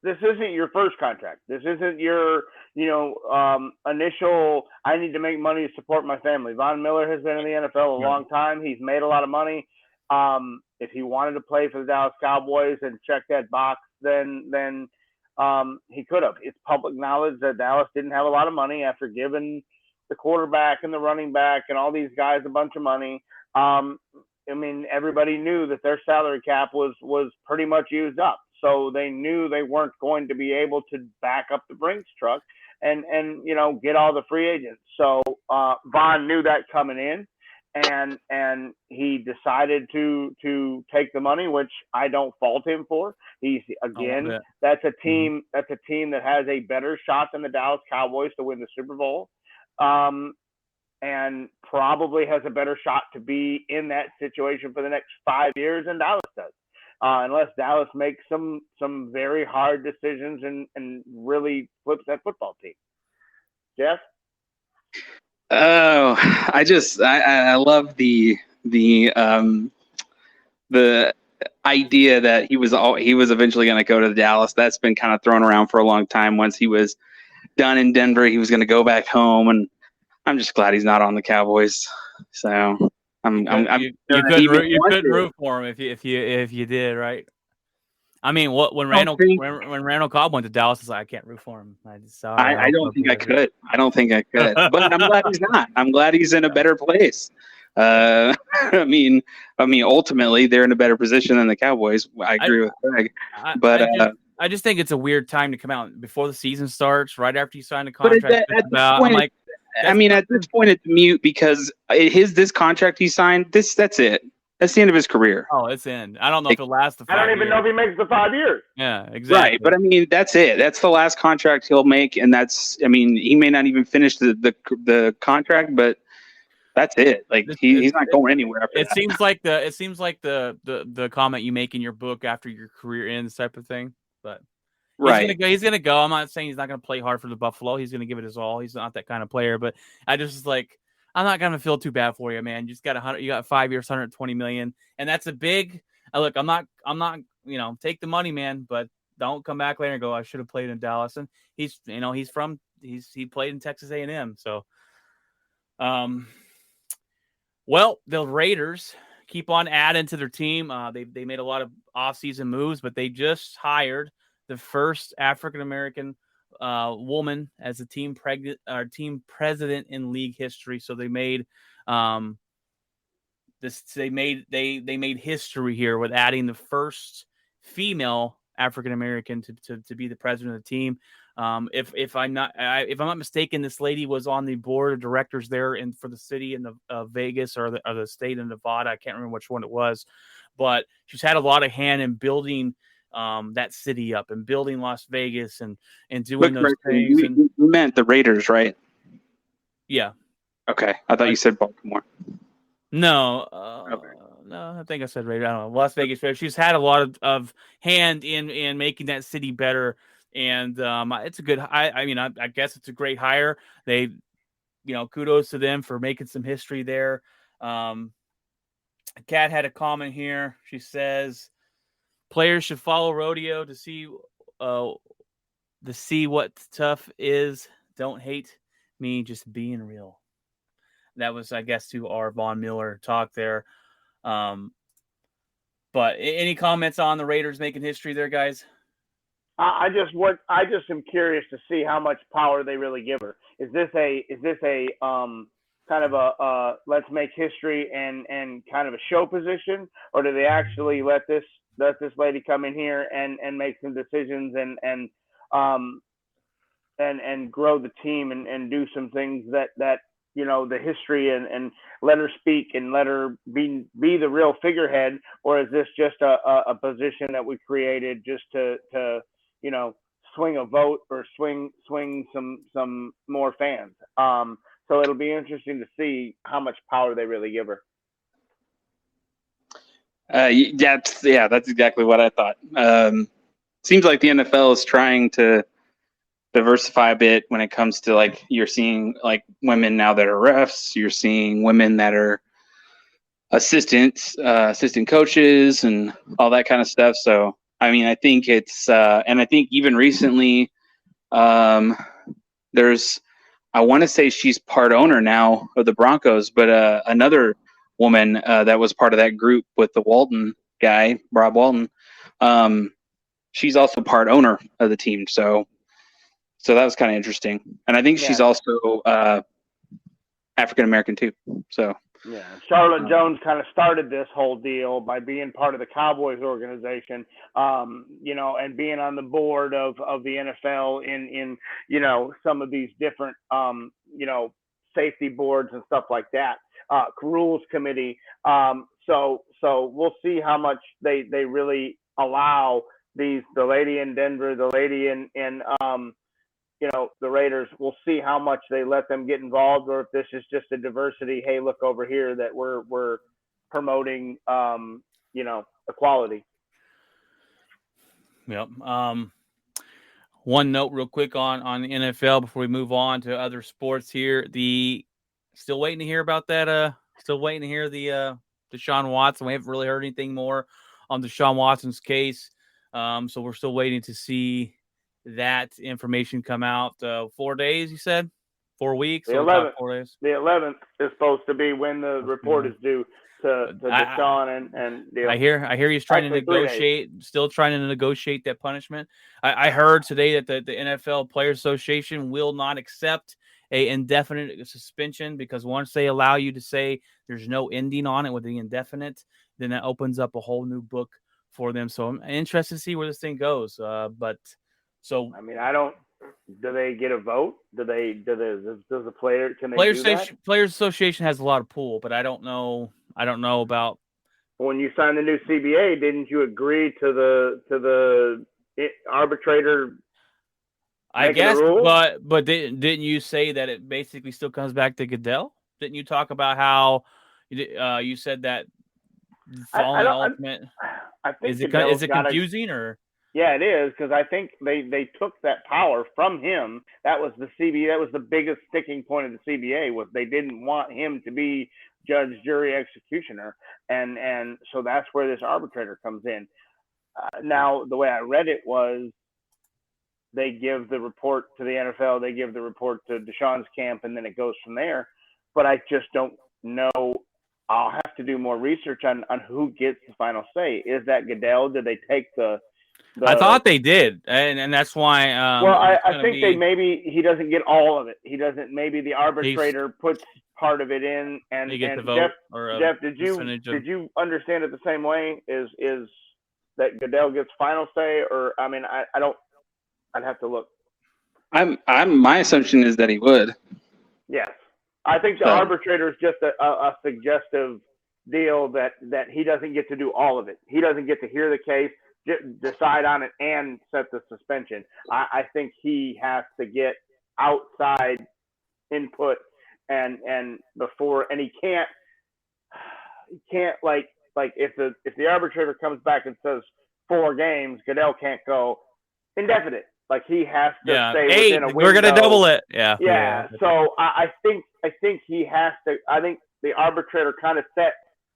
[SPEAKER 3] this isn't your first contract. This isn't your initial. I need to make money to support my family. Von Miller has been in the NFL a long time. He's made a lot of money. If he wanted to play for the Dallas Cowboys and check that box, then he could have. It's public knowledge that Dallas didn't have a lot of money after giving the quarterback and the running back and all these guys a bunch of money. I mean, everybody knew that their salary cap was pretty much used up. So they knew they weren't going to be able to back up the Brinks truck and get all the free agents. So Von knew that coming in, and he decided to take the money, which I don't fault him for. That's a team that has a better shot than the Dallas Cowboys to win the Super Bowl. And probably has a better shot to be in that situation for the next 5 years than Dallas does. Unless Dallas makes some very hard decisions and really flips that football team. Jeff?
[SPEAKER 4] Oh, I love the idea that he was eventually going to go to Dallas. That's been kind of thrown around for a long time. Once he was done in Denver, he was going to go back home, and I'm just glad he's not on the Cowboys. So you
[SPEAKER 2] couldn't root for him if you did, right? I mean, when Randall Cobb went to Dallas, it's like I can't root for him.
[SPEAKER 4] I don't think I could. I don't think I could. But I'm glad he's not. I'm glad he's in a better place. I mean, ultimately they're in a better position than the Cowboys. I agree with Greg.
[SPEAKER 2] I just think it's a weird time to come out before the season starts, right after you sign a contract.
[SPEAKER 4] At this point, it's mute because this contract he signed. That's it. That's the end of his career.
[SPEAKER 2] Oh, it's the end. I don't know if it'll last the 5 years.
[SPEAKER 3] I don't even know if he makes the 5 years.
[SPEAKER 2] Yeah, exactly.
[SPEAKER 4] Right, but that's it. That's the last contract he'll make, and he may not even finish the contract, but that's it. Like he's not going anywhere after that.
[SPEAKER 2] It seems like the comment you make in your book after your career ends type of thing. But he's gonna go. I'm not saying he's not gonna play hard for the Buffalo. He's gonna give it his all. He's not that kind of player. But I just I'm not gonna feel too bad for you, man. You got 5 years, $120 million, and that's a big. Look, I'm not. Take the money, man, but don't come back later and go, I should have played in Dallas. And he played in Texas A&M. So, well, the Raiders keep on adding to their team. They made a lot of offseason moves, but they just hired the first African-American woman as a team president in league history. So they made they made history here with adding the first female African American to be the president of the team. If I'm not mistaken, this lady was on the board of directors there for the city in the Vegas or the state of Nevada. I can't remember which one it was, but she's had a lot of hand in building that city up and building Las Vegas and doing those things.
[SPEAKER 4] You meant the Raiders, right?
[SPEAKER 2] Yeah.
[SPEAKER 4] Okay, I thought you said Baltimore.
[SPEAKER 2] No, no, I think I said Raiders. I don't know. Las Vegas Raiders. She's had a lot of hand in making that city better, and it's a good. I guess it's a great hire. They, kudos to them for making some history there. Kat had a comment here. She says players should follow rodeo to see what tough is. Don't hate me, just being real. That was, I guess, to our Von Miller talk there. But any comments on the Raiders making history there, guys?
[SPEAKER 3] I just am curious to see how much power they really give her. Is this a kind of a let's make history and kind of a show position, or do they actually let this lady come in here and make some decisions and grow the team and do some things that the history and let her speak and let her be the real figurehead, or is this just a position that we created just to swing a vote or swing some more fans? So it'll be interesting to see how much power they really give her.
[SPEAKER 4] That's exactly what I thought. Seems like the NFL is trying to diversify a bit when it comes to, like, you're seeing like women now that are refs, you're seeing women that are assistant coaches and all that kind of stuff. So I mean, I think it's and I think even recently there's, I want to say she's part owner now of the Broncos, but another woman that was part of that group with the Walton guy, Rob Walton, she's also part owner of the team. So that was kind of interesting. And I think she's also African American too. So
[SPEAKER 3] yeah, Charlotte Jones kind of started this whole deal by being part of the Cowboys organization, and being on the board of the NFL in some of these different safety boards and stuff like that, rules committee. So we'll see how much they really allow the lady in Denver, the lady in the Raiders. We'll see how much they let them get involved, or if this is just a diversity. Hey, look over here that we're promoting, equality.
[SPEAKER 2] Yep. One note real quick on the NFL before we move on to other sports here. Still waiting to hear about that. Still waiting to hear the Deshaun Watson. We haven't really heard anything more on Deshaun Watson's case. So we're still waiting to see that information come out. 4 days, you said? 4 weeks?
[SPEAKER 3] The 11th.
[SPEAKER 2] 4 days.
[SPEAKER 3] The 11th is supposed to be when the report is due to Deshaun and the.
[SPEAKER 2] I hear he's trying to negotiate, still trying to negotiate that punishment. I heard today that the NFL Players Association will not accept a indefinite suspension, because once they allow you to say there's no ending on it with the indefinite, then that opens up a whole new book for them. So I'm interested to see where this thing goes. So
[SPEAKER 3] I mean, do they get a vote? Does the player, can they
[SPEAKER 2] Players
[SPEAKER 3] do that?
[SPEAKER 2] Players Association has a lot of pull, but I don't know about.
[SPEAKER 3] When you signed the new CBA, didn't you agree to the arbitrator?
[SPEAKER 2] I guess, but didn't you say that it basically still comes back to Goodell? Didn't you talk about how you said that following ultimate?
[SPEAKER 3] I think
[SPEAKER 2] is it confusing or?
[SPEAKER 3] Yeah, it is, because I think they took that power from him. That was the CBA. That was the biggest sticking point of the CBA, was they didn't want him to be judge, jury, executioner, and so that's where this arbitrator comes in. Now, the way I read it was they give the report to the NFL, they give the report to Deshaun's camp, and then it goes from there. But I just don't know. I'll have to do more research on who gets the final say. Is that Goodell? Did they take the
[SPEAKER 2] I thought they did, and that's why.
[SPEAKER 3] Well, I think maybe he doesn't get all of it. He doesn't. Maybe the arbitrator puts part of it in. And
[SPEAKER 2] You get the
[SPEAKER 3] and
[SPEAKER 2] vote or
[SPEAKER 3] Jeff, did you understand it the same way? Is that Goodell gets final say, or I mean, I don't. I'd have to look.
[SPEAKER 4] My assumption is that he would.
[SPEAKER 3] Yes, I think the arbitrator is just a suggestive deal that he doesn't get to do all of it. He doesn't get to hear the case, decide on it, and set the suspension. I think he has to get outside input and before, and he can't like if the arbitrator comes back and says 4 games, Goodell can't go indefinite. Like he has to stay within a window.
[SPEAKER 2] We're gonna double it.
[SPEAKER 3] Yeah. So I think he has to. I think the arbitrator kind of set.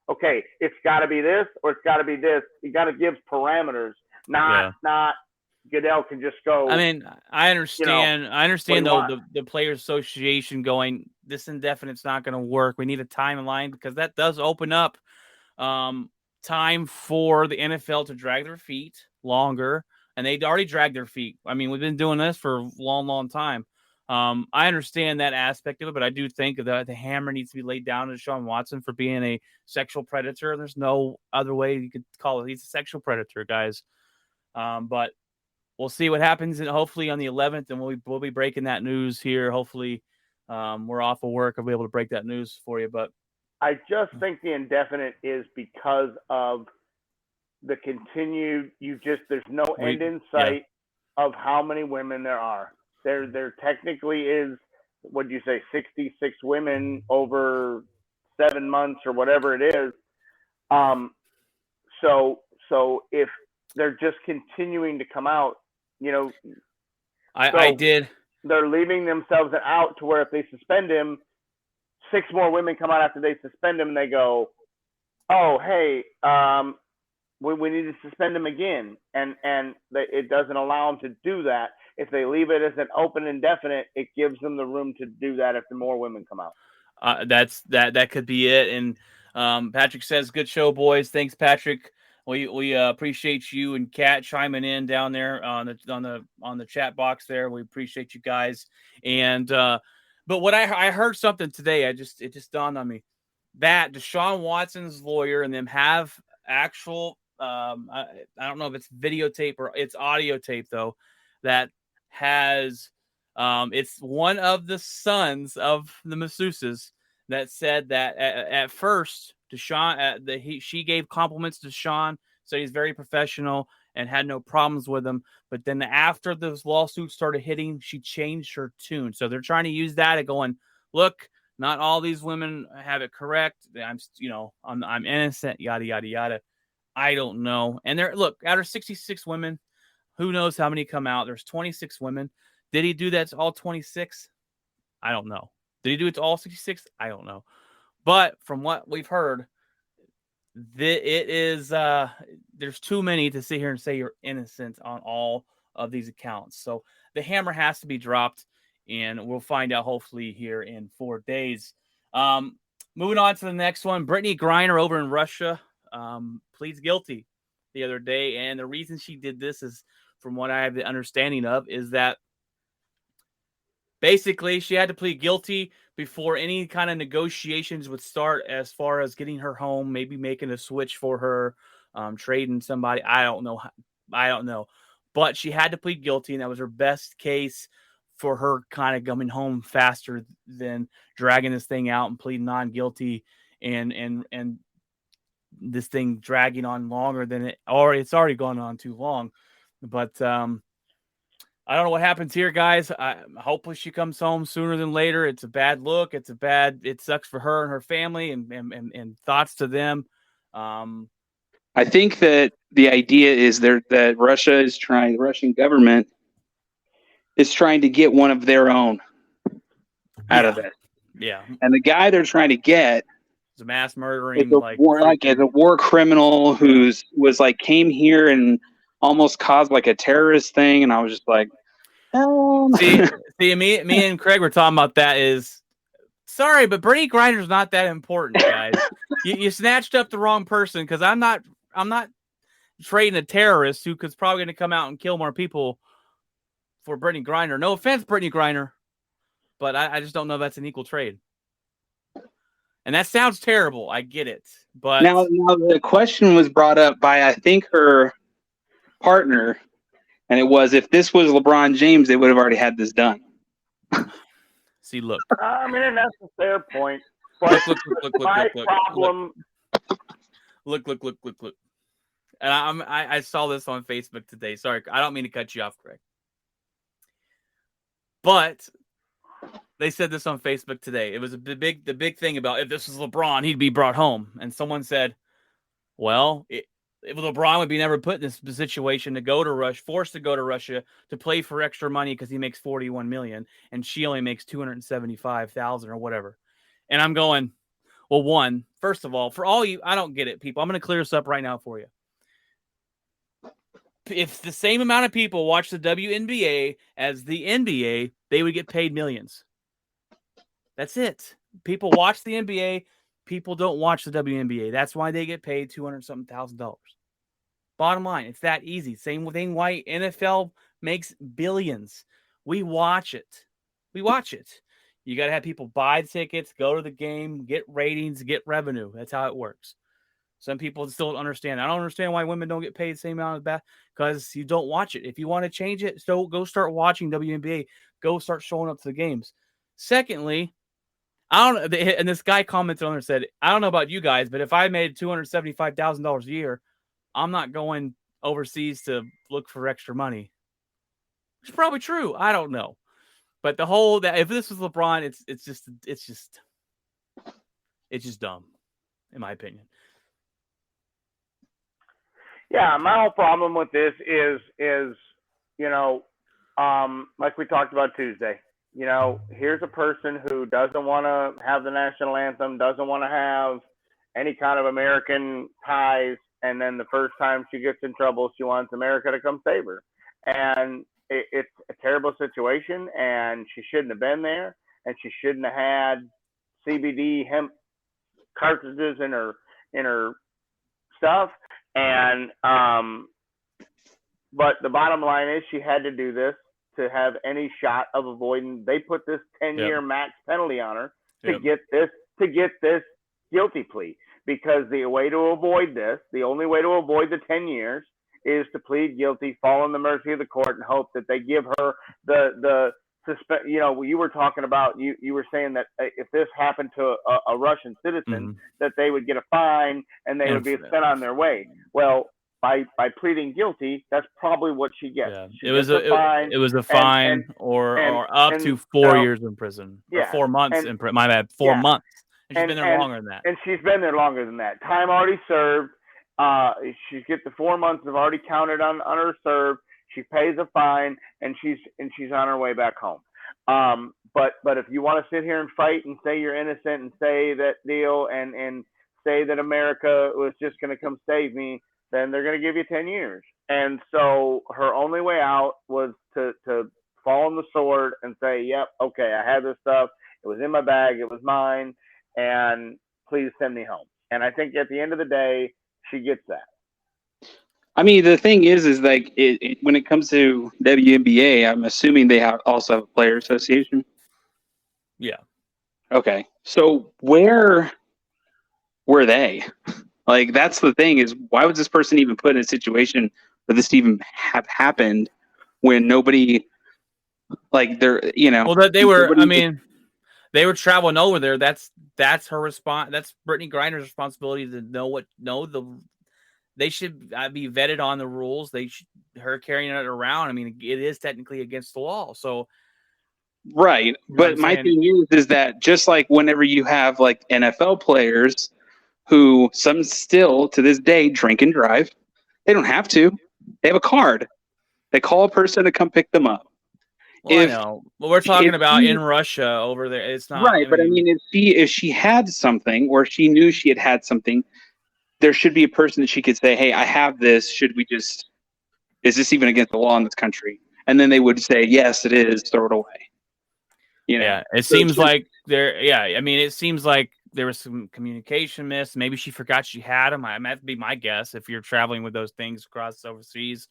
[SPEAKER 3] Okay, it's got to be this or it's got to be this. You got to give parameters. Not Goodell can just go.
[SPEAKER 2] I mean, I understand. I understand though the Players Association going, this indefinite's not going to work. We need a timeline because that does open up time for the NFL to drag their feet longer. And they'd already dragged their feet. I mean, we've been doing this for a long, long time. I understand that aspect of it, but I do think that the hammer needs to be laid down to Deshaun Watson for being a sexual predator. There's no other way you could call it. He's a sexual predator, guys. But we'll see what happens, and hopefully on the 11th, and we'll be breaking that news here. Hopefully, we're off of work. I'll be able to break that news for you. But
[SPEAKER 3] I just think the indefinite is because of the continued. There's no end in sight of how many women there are. There technically is, what do you say, 66 women over 7 months or whatever it is. So if they're just continuing to come out,
[SPEAKER 2] I did.
[SPEAKER 3] They're leaving themselves out to where if they suspend him, 6 more women come out after they suspend him and they go, oh, hey, we need to suspend him again. And it doesn't allow them to do that. If they leave it as an open indefinite, it gives them the room to do that if the more women come out.
[SPEAKER 2] That could be it. And Patrick says, good show, boys. Thanks, Patrick. We appreciate you and Kat chiming in down there on the chat box there. We appreciate you guys. And but what I heard something today, it just dawned on me that Deshaun Watson's lawyer and them have actual I don't know if it's videotape or it's audio tape though, that has it's one of the sons of the masseuses that said that at first Deshaun she gave compliments to Deshaun, said he's very professional and had no problems with him. But then after those lawsuits started hitting, she changed her tune. So they're trying to use that and going, look, not all these women have it correct. I'm innocent, yada yada yada. I don't know. And out of 66 women, who knows how many come out? There's 26 women. Did he do that to all 26? I don't know. Did he do it to all 66? I don't know. But from what we've heard, it is there's too many to sit here and say you're innocent on all of these accounts. So the hammer has to be dropped, and we'll find out hopefully here in 4 days. Moving on to the next one, Brittany Griner over in Russia pleads guilty the other day, and the reason she did this is, from what I have the understanding of, is that basically she had to plead guilty before any kind of negotiations would start as far as getting her home, maybe making a switch for her, trading somebody. I don't know. But she had to plead guilty, and that was her best case for her kind of coming home faster than dragging this thing out and pleading non-guilty and this thing dragging on longer than it's already gone on too long. But I don't know what happens here, guys. Hopefully she comes home sooner than later. It's a bad look. It sucks for her and her family, and thoughts to them.
[SPEAKER 4] I think that the idea is that the Russian government is trying to get one of their own out of it.
[SPEAKER 2] Yeah.
[SPEAKER 4] And the guy they're trying to get
[SPEAKER 2] is a mass murdering,
[SPEAKER 4] is a war criminal came here and almost caused like a terrorist thing, and I was just like,
[SPEAKER 2] see, me and Craig were talking about that. Is sorry, but Brittany Griner's not that important, guys. you snatched up the wrong person, because I'm not trading a terrorist who could probably going to come out and kill more people for Brittany Griner. No offense, Brittany Griner, but I just don't know if that's an equal trade. And that sounds terrible. I get it. But
[SPEAKER 4] now the question was brought up by, I think, her partner, and it was, if this was LeBron James, they would have already had this done.
[SPEAKER 2] see, look.
[SPEAKER 3] I mean, and that's a fair point. But
[SPEAKER 2] Look.
[SPEAKER 3] my problem.
[SPEAKER 2] Look. And I saw this on Facebook today. Sorry, I don't mean to cut you off, Greg. But they said this on Facebook today. It was the big thing about, if this was LeBron, he'd be brought home. And someone said, well, if LeBron would be never put in this situation to go to Russia, forced to go to Russia to play for extra money because he makes $41 million and she only makes $275,000 or whatever. And I'm going, well, first of all, for all you, I don't get it, people. I'm going to clear this up right now for you. If the same amount of people watch the WNBA as the NBA, they would get paid millions. That's it. People watch the NBA. People don't watch the WNBA. That's why they get paid $200,000. Bottom line, it's that easy. Same thing why NFL makes billions. We watch it. You got to have people buy tickets, go to the game, get ratings, get revenue. That's how it works. Some people still don't understand. I don't understand why women don't get paid the same amount as that, because you don't watch it. If you want to change it, so go start watching WNBA. Go start showing up to the games. Secondly, I don't. And this guy commented on there and said, I don't know about you guys, but if I made $275,000 a year, I'm not going overseas to look for extra money. It's probably true. I don't know. But the whole that if this was LeBron, it's just dumb, in my opinion.
[SPEAKER 3] Yeah, my whole problem with this is like we talked about Tuesday. Here's a person who doesn't want to have the national anthem, doesn't want to have any kind of American ties, and then the first time she gets in trouble, she wants America to come save her. And it's a terrible situation, and she shouldn't have been there, and she shouldn't have had CBD hemp cartridges in her stuff. And but the bottom line is she had to do this to have any shot of avoiding. They put this 10-year max penalty on her to get this guilty plea, because the way to avoid this, the only way to avoid the 10 years, is to plead guilty, fall in the mercy of the court, and hope that they give her the suspect. You were talking about, you were saying that if this happened to a Russian citizen, that they would get a fine and they would be sent on their way. Well, by pleading guilty, that's probably what she gets.
[SPEAKER 2] Yeah.
[SPEAKER 3] She
[SPEAKER 2] It was a fine or up to 4 years in prison, or 4 months in prison. My bad, 4 months. And she's been there longer than that.
[SPEAKER 3] And she's been there longer than that. Time already served. She gets the 4 months have already counted on her serve. She pays a fine, and she's on her way back home. But if you want to sit here and fight and say you're innocent and say that deal and say that America was just going to come save me, then they're going to give you 10 years. And so her only way out was to fall on the sword and say, yep, okay, I had this stuff. It was in my bag. It was mine. And please send me home. And I think at the end of the day, she gets that.
[SPEAKER 4] I mean, the thing is like when it comes to WNBA, I'm assuming they also have a player association.
[SPEAKER 2] Yeah.
[SPEAKER 4] Okay. So where were they? Like, that's the thing, is why was this person even put in a situation for this to even have happened when nobody, like, they're,
[SPEAKER 2] Well, that they were, I mean, they were traveling over there. That's her response. That's Brittany Griner's responsibility to they should be vetted on the rules. Her carrying it around. I mean, it is technically against the law. So,
[SPEAKER 4] right. But my thing is that just like whenever you have like NFL players who some still to this day drink and drive, they don't have to. They have a card. They call a person to come pick them up.
[SPEAKER 2] Well, I know. Well, we're talking about in Russia over there. It's not
[SPEAKER 4] right. But I mean, if she had something, or she knew she had something, there should be a person that she could say, hey, I have this. Is this even against the law in this country? And then they would say, yes, it is. Throw it away.
[SPEAKER 2] Yeah. It seems like it seems like there was some communication miss. Maybe she forgot she had them. I might be my guess. If you're traveling with those things across overseas,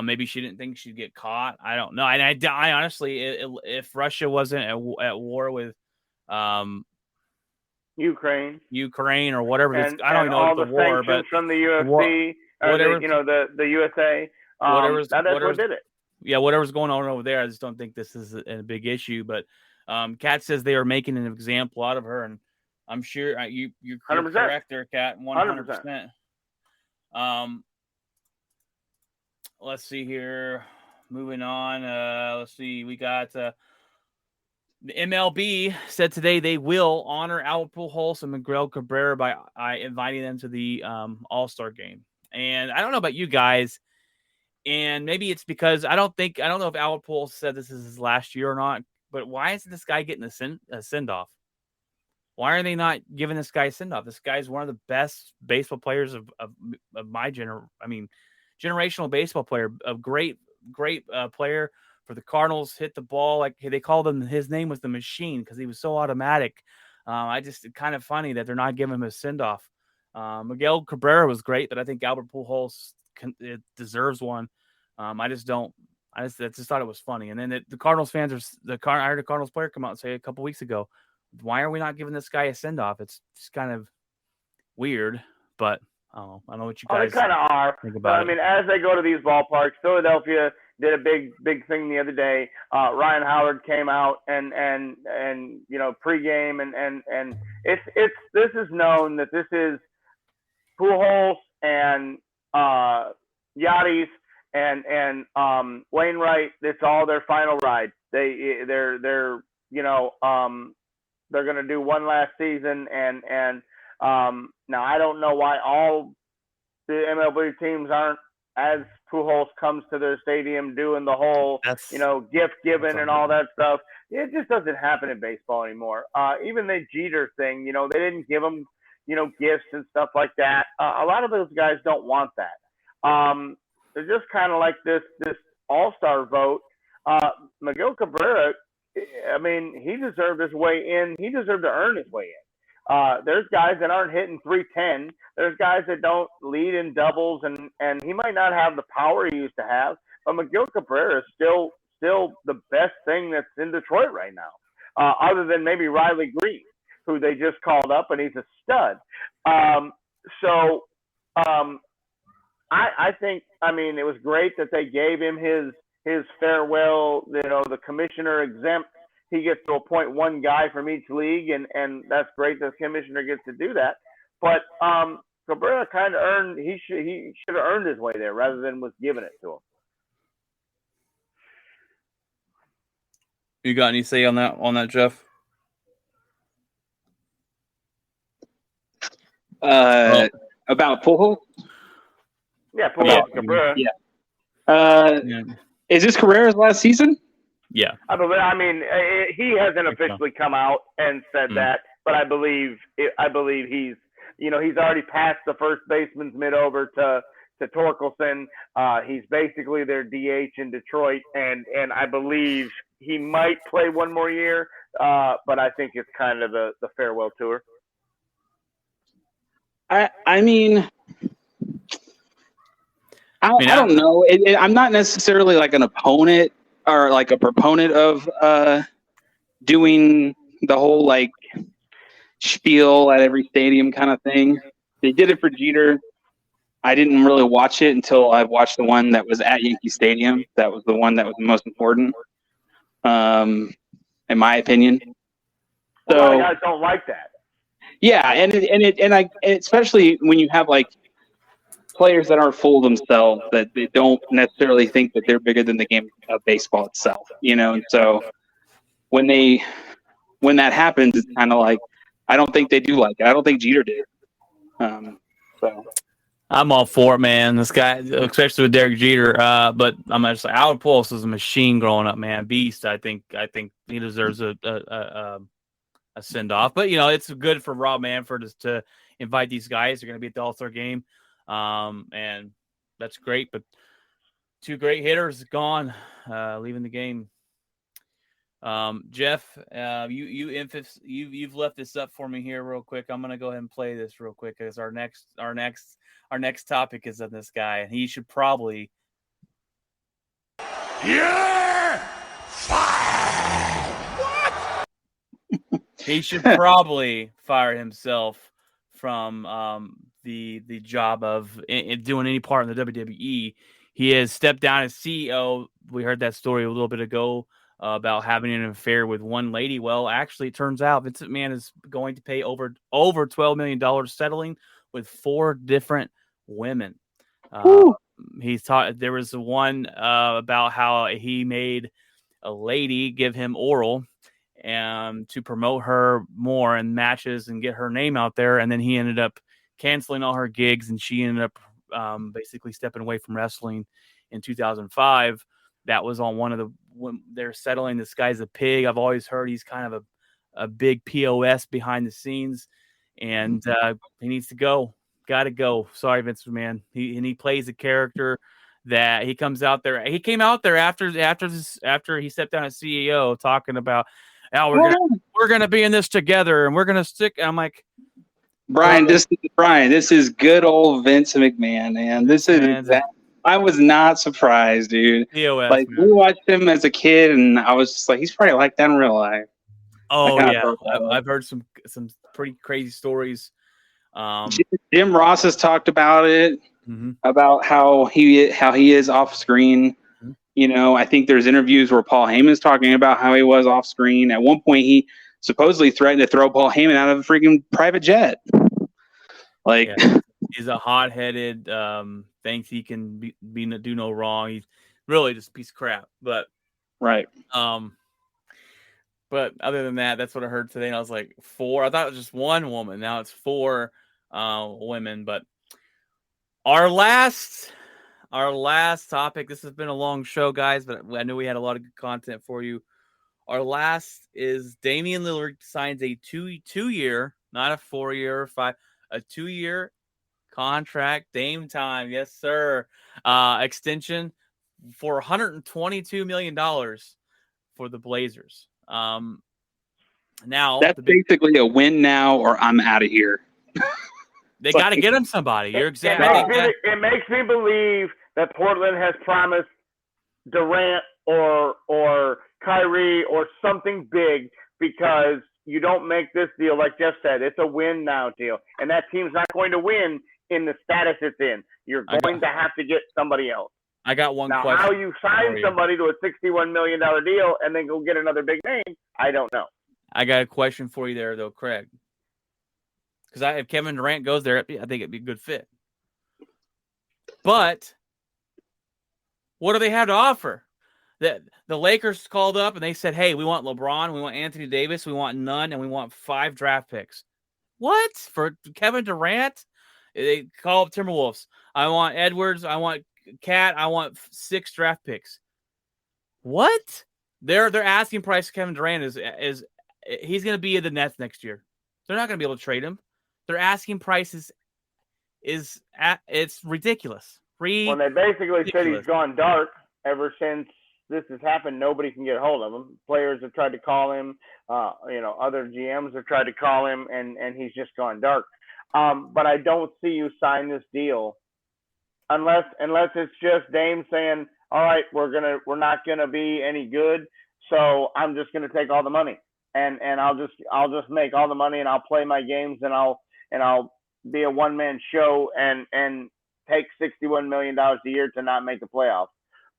[SPEAKER 2] maybe she didn't think she'd get caught. I don't know. And I honestly, if Russia wasn't at war with
[SPEAKER 3] Ukraine
[SPEAKER 2] or whatever. I don't even know
[SPEAKER 3] all
[SPEAKER 2] if
[SPEAKER 3] the
[SPEAKER 2] the war,
[SPEAKER 3] sanctions
[SPEAKER 2] but
[SPEAKER 3] from the UFC or
[SPEAKER 2] whatever,
[SPEAKER 3] the USA. That's what did it.
[SPEAKER 2] Yeah, whatever's going on over there, I just don't think this is a big issue. But Kat says they are making an example out of her, and I'm sure you're
[SPEAKER 3] 100%.
[SPEAKER 2] correct there, Kat, 100%. Let's see here. Moving on. Let's see. We got the MLB said today they will honor Albert Pujols and Miguel Cabrera by inviting them to the All-Star game. And I don't know about you guys. And maybe it's because I don't know if Albert Pujols said this is his last year or not, but why isn't this guy getting a send-off? Why are they not giving this guy a send-off? This guy's one of the best baseball players of my generational baseball player, a great player for the Cardinals. Hit the ball like they called him. His name was the Machine because he was so automatic. It's kind of funny that they're not giving him a send-off. Miguel Cabrera was great, but I think Albert Pujols it deserves one. I just thought it was funny. And then the Cardinals fans I heard a Cardinals player come out and say a couple weeks ago, why are we not giving this guy a send off? It's just kind of weird, but I don't know what you guys
[SPEAKER 3] they kind of are.
[SPEAKER 2] think about it.
[SPEAKER 3] As they go to these ballparks, Philadelphia did a big thing the other day. Ryan Howard came out and pregame and this is known that this is Pujols and Yachty's and Wainwright. It's all their final ride. They're going to do one last season and now I don't know why all the MLB teams aren't, as Pujols comes to their stadium doing the whole gift giving and all that stuff. It just doesn't happen in baseball anymore. Even the Jeter thing, they didn't give him gifts and stuff like that. A lot of those guys don't want that. They're just kind of like this all-star vote. Miguel Cabrera, he deserved his way in. He deserved to earn his way in. There's guys that aren't hitting 310. There's guys that don't lead in doubles, and he might not have the power he used to have, but Miguel Cabrera is still the best thing that's in Detroit right now, other than maybe Riley Green, who they just called up, and he's a stud. I think, it was great that they gave him his farewell, the commissioner exempt. He gets to appoint one guy from each league, and that's great that the commissioner gets to do that. But Cabrera kind of he should have earned his way there rather than was given it to him.
[SPEAKER 2] You got any say on that, Jeff?
[SPEAKER 4] About Pujols?
[SPEAKER 3] Yeah, Pujols, Cabrera.
[SPEAKER 4] Yeah. Is this Carrera's last season?
[SPEAKER 2] Yeah.
[SPEAKER 3] He hasn't officially come out and said that, but I believe he's already passed the first baseman's mid over to Torkelson. He's basically their DH in Detroit, and I believe he might play one more year, but I think it's kind of the farewell tour.
[SPEAKER 4] I don't know. I'm not necessarily like an opponent or like a proponent of doing the whole like spiel at every stadium kind of thing. They did it for Jeter. I didn't really watch it until I watched the one that was at Yankee Stadium. That was the one that was the most important, in my opinion.
[SPEAKER 3] A lot of guys don't like that.
[SPEAKER 4] Yeah, and especially when you have like players that aren't full of themselves, that they don't necessarily think that they're bigger than the game of baseball itself, And so when that happens, it's kind of like I don't think they do like it. I don't think Jeter did. So
[SPEAKER 2] I'm all for it, man. This guy, especially with Derek Jeter, but I'm just like Albert Pujols was a machine growing up, man. Beast. I think he deserves a send off. But it's good for Rob Manfred to invite these guys. They're going to be at the All-Star game. And that's great, but two great hitters gone, leaving the game. Jeff, you've left this up for me here real quick. I'm gonna go ahead and play this real quick because our next topic is on this guy, and he should probably.
[SPEAKER 1] You're fired. What?
[SPEAKER 2] He should probably fire himself from the job of doing any part in the WWE. He has stepped down as CEO. We heard that story a little bit ago about having an affair with one lady. Well, actually, it turns out Vince McMahon is going to pay over $12 million settling with 4 different women. He's taught. There was one about how he made a lady give him oral and to promote her more in matches and get her name out there. And then he ended up canceling all her gigs, and she ended up basically stepping away from wrestling in 2005. That was on one of the when they're settling. This guy's a pig. I've always heard he's kind of a big POS behind the scenes, and he needs to go. Got to go. Sorry, Vince McMahon. He plays a character that he comes out there. He came out there after he stepped down as CEO, talking about, "Oh, we're gonna be in this together, and we're gonna stick." And I'm like,
[SPEAKER 4] Brian, this is good old Vince McMahon, man. This is exactly. I was not surprised, dude.
[SPEAKER 2] POS,
[SPEAKER 4] like
[SPEAKER 2] man.
[SPEAKER 4] we watched him as a kid, and I was just like, he's probably like that in real life.
[SPEAKER 2] Oh yeah, I've heard some pretty crazy stories.
[SPEAKER 4] Jim Ross has talked about it, about how he is off screen. Mm-hmm. You know, I think there's interviews where Paul Heyman's talking about how he was off screen. At one point, he supposedly threatened to throw Paul Heyman out of a freaking private jet. Like,
[SPEAKER 2] he's a hot-headed, thinks he can do no wrong. He's really just a piece of crap. But
[SPEAKER 4] right.
[SPEAKER 2] But other than that, that's what I heard today. And I was like, 4. I thought it was just one woman. Now it's 4 women. But our last topic, this has been a long show, guys, but I knew we had a lot of good content for you. Our last is Damian Lillard signs a 2-year, not a 4-year or 5, a 2-year contract. Dame time. Yes, sir. Extension for $122 million for the Blazers. Now
[SPEAKER 4] that's basically a win now or I'm out of here.
[SPEAKER 2] They got to get him somebody. You're exactly.
[SPEAKER 3] It makes me believe that Portland has promised Durant or Kyrie or something big, because you don't make this deal, like Jeff said, it's a win now deal, and that team's not going to win in the status it's in. You're going to have to get somebody else.
[SPEAKER 2] I got one
[SPEAKER 3] now,
[SPEAKER 2] question.
[SPEAKER 3] How you sign somebody to a $61 million deal and then go get another big name, I don't know.
[SPEAKER 2] I got a question for you there, though, Craig. Because if Kevin Durant goes there, I think it'd be a good fit. But what do they have to offer? The Lakers called up and they said, hey, we want LeBron, we want Anthony Davis, we want none, and we want 5 draft picks. What? For Kevin Durant? They call up Timberwolves. I want Edwards, I want Cat, I want 6 draft picks. What? Their asking price of Kevin Durant is he's going to be in the Nets next year. They're not going to be able to trade him. Their asking price is it's ridiculous.
[SPEAKER 3] Well, they basically said he's gone dark ever since this has happened. Nobody can get a hold of him. Players have tried to call him. Other GMs have tried to call him, and he's just gone dark. But I don't see you sign this deal unless it's just Dame saying, all right, we're not gonna be any good, so I'm just gonna take all the money and I'll just make all the money and I'll play my games and I'll be a one-man show and take $61 million a year to not make the playoffs.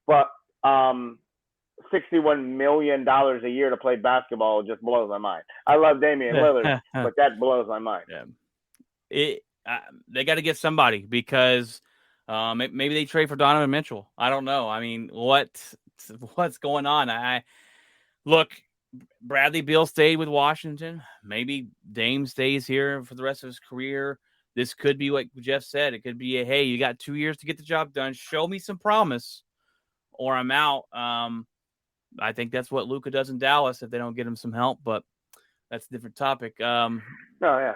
[SPEAKER 3] But $61 million a year to play basketball just blows my mind. I love Damian Lillard, but that blows my mind.
[SPEAKER 2] Yeah. They got to get somebody, because maybe they trade for Donovan Mitchell. I don't know. I mean, what's going on? Look, Bradley Beal stayed with Washington. Maybe Dame stays here for the rest of his career. This could be what Jeff said. It could be hey, you got 2 years to get the job done. Show me some promise, or I'm out. I think that's what Luka does in Dallas if they don't get him some help, but that's a different topic.
[SPEAKER 3] Yeah.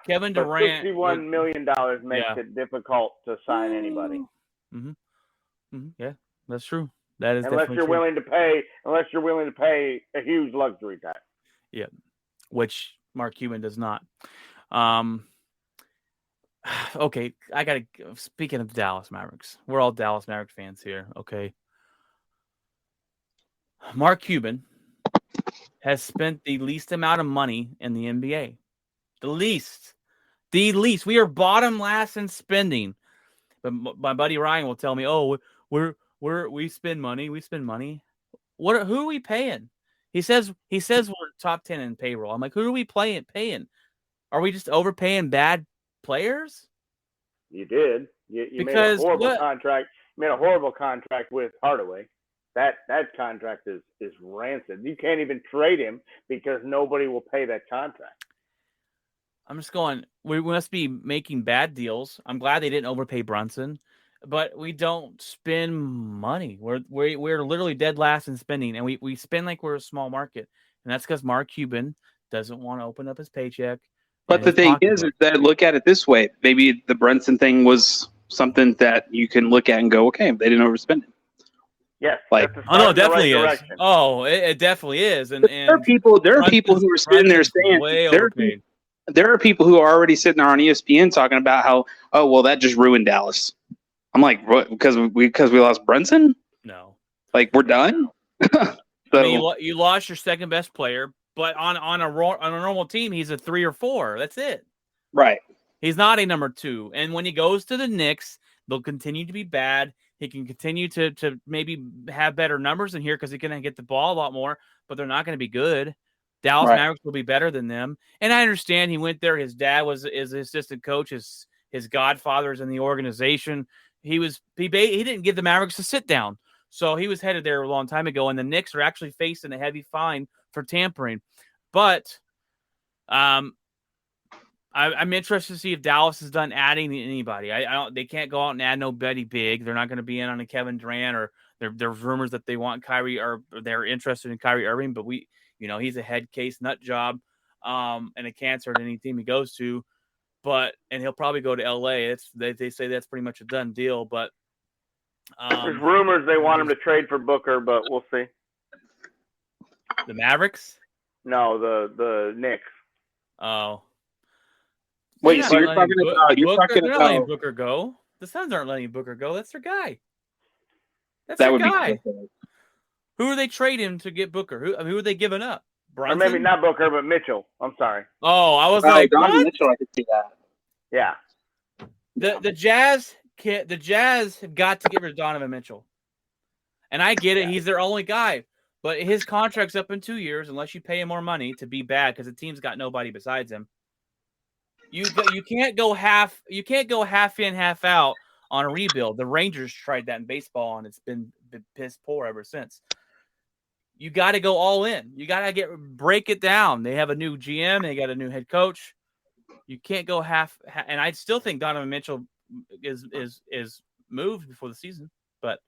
[SPEAKER 2] Kevin Durant.
[SPEAKER 3] $61 million makes it difficult to sign anybody.
[SPEAKER 2] Yeah, that's true. That is
[SPEAKER 3] unless you're willing to pay a huge luxury tax.
[SPEAKER 2] Yeah, which Mark Cuban does not. Okay, speaking of Dallas Mavericks, we're all Dallas Mavericks fans here. Okay, Mark Cuban has spent the least amount of money in the NBA. The least. We are bottom last in spending. But my buddy Ryan will tell me, "Oh, we spend money. We spend money. Who are we paying?" He says we're top 10 in payroll. I'm like, who are we paying? Are we just overpaying bad players?
[SPEAKER 3] You did. You made a horrible contract. You made a horrible contract with Hardaway. That contract is rancid. You can't even trade him because nobody will pay that contract.
[SPEAKER 2] I'm just going, we must be making bad deals. I'm glad they didn't overpay Brunson, but we don't spend money. We're literally dead last in spending, and we spend like we're a small market. And that's because Mark Cuban doesn't want to open up his paycheck.
[SPEAKER 4] But the thing is that look at it this way. Maybe the Brunson thing was something that you can look at and go, okay, they didn't overspend it.
[SPEAKER 3] Yes.
[SPEAKER 2] Like, oh no, it definitely is. Direction. Oh, it definitely is. And
[SPEAKER 4] there are people who are sitting there saying there are people who are already sitting there on ESPN talking about how, oh well, that just ruined Dallas. I'm like, what? Because we lost Brunson?
[SPEAKER 2] No.
[SPEAKER 4] Like we're done?
[SPEAKER 2] So, I mean, you lost your second best player, but on a normal team, he's a 3 or 4. That's it.
[SPEAKER 4] Right.
[SPEAKER 2] He's not a number 2. And when he goes to the Knicks, they'll continue to be bad. He can continue to maybe have better numbers in here because he can get the ball a lot more, but they're not going to be good. Dallas Mavericks will be better than them. And I understand he went there. His dad is his assistant coach. His godfather's in the organization. He didn't give the Mavericks a sit down. So he was headed there a long time ago. And the Knicks are actually facing a heavy fine for tampering. But I'm interested to see if Dallas is done adding anybody. They can't go out and add nobody big. They're not going to be in on a Kevin Durant, or there's rumors that they want Kyrie, or they're interested in Kyrie Irving, but he's a head case nut job, and a cancer at any team he goes to. And he'll probably go to LA. They say that's pretty much a done deal, but
[SPEAKER 3] there's rumors they want him to trade for Booker, but we'll see.
[SPEAKER 2] The Mavericks?
[SPEAKER 3] No, the Knicks.
[SPEAKER 2] Oh.
[SPEAKER 4] Wait, so you're talking about
[SPEAKER 2] letting Booker go? The Suns aren't letting Booker go. That's their guy. That's their guy. Who are they trading to get Booker? Who are they giving up? Brunson?
[SPEAKER 3] Or maybe not Booker, but Mitchell. I'm sorry.
[SPEAKER 2] Oh, I was like, what?
[SPEAKER 4] Mitchell, I could see that.
[SPEAKER 3] Yeah.
[SPEAKER 2] The Jazz have got to get rid of Donovan Mitchell. And I get it. He's their only guy. But his contract's up in 2 years unless you pay him more money to be bad because the team's got nobody besides him. You can't go half in, half out on a rebuild. The Rangers tried that in baseball, and it's been piss poor ever since. You got to go all in. You got to break it down. They have a new GM. They got a new head coach. You can't go half. And I still think Donovan Mitchell is moved before the season. But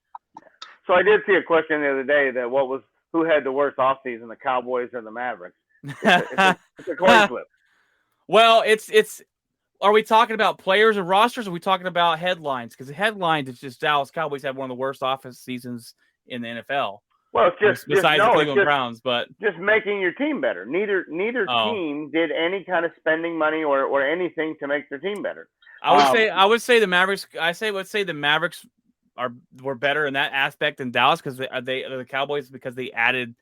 [SPEAKER 3] so I did see a question the other day that who had the worst offseason, the Cowboys or the Mavericks? It's a coin flip.
[SPEAKER 2] Well, it's. Are we talking about players or rosters? Or are we talking about headlines? Because the headlines, it's just Dallas Cowboys have one of the worst offense seasons in the NFL.
[SPEAKER 3] Well, it's just
[SPEAKER 2] besides the Cleveland Browns, but
[SPEAKER 3] just making your team better. Neither team did any kind of spending money or anything to make their team better.
[SPEAKER 2] I would say the Mavericks. Let's say the Mavericks were better in that aspect than Dallas because the Cowboys, because they added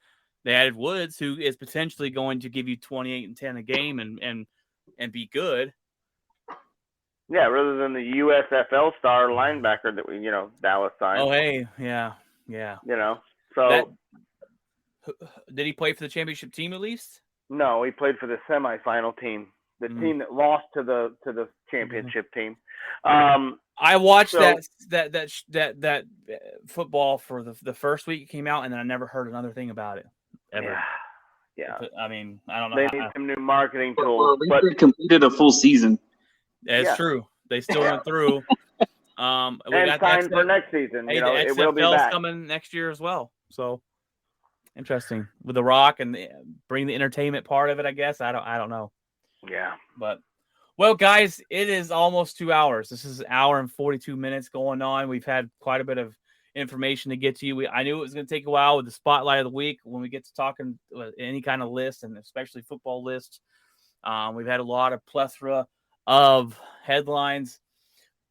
[SPEAKER 2] Woods, who is potentially going to give you 28 and 10 a game and be good.
[SPEAKER 3] Yeah, rather than the USFL star linebacker that Dallas signed.
[SPEAKER 2] Oh, hey, yeah.
[SPEAKER 3] So
[SPEAKER 2] did he play for the championship team at least?
[SPEAKER 3] No, he played for the semifinal team, the team that lost to the championship team.
[SPEAKER 2] I watched that football for the first week it came out, and then I never heard another thing about it ever.
[SPEAKER 3] Yeah.
[SPEAKER 2] I mean, I don't know.
[SPEAKER 3] They need some new marketing tools.
[SPEAKER 4] Well, but they completed a full season.
[SPEAKER 2] It's true. They still went through. We got
[SPEAKER 3] time for next season.
[SPEAKER 2] Hey,
[SPEAKER 3] the
[SPEAKER 2] it
[SPEAKER 3] will be back.
[SPEAKER 2] Coming next year as well. So interesting with The Rock and bring the entertainment part of it. I guess I don't know.
[SPEAKER 3] Yeah,
[SPEAKER 2] but well, guys, it is almost 2 hours. This is an hour and 42 minutes going on. We've had quite a bit of information to get to you. I knew it was going to take a while with the spotlight of the week when we get to talking any kind of list, and especially football lists. We've had a lot of plethora of headlines,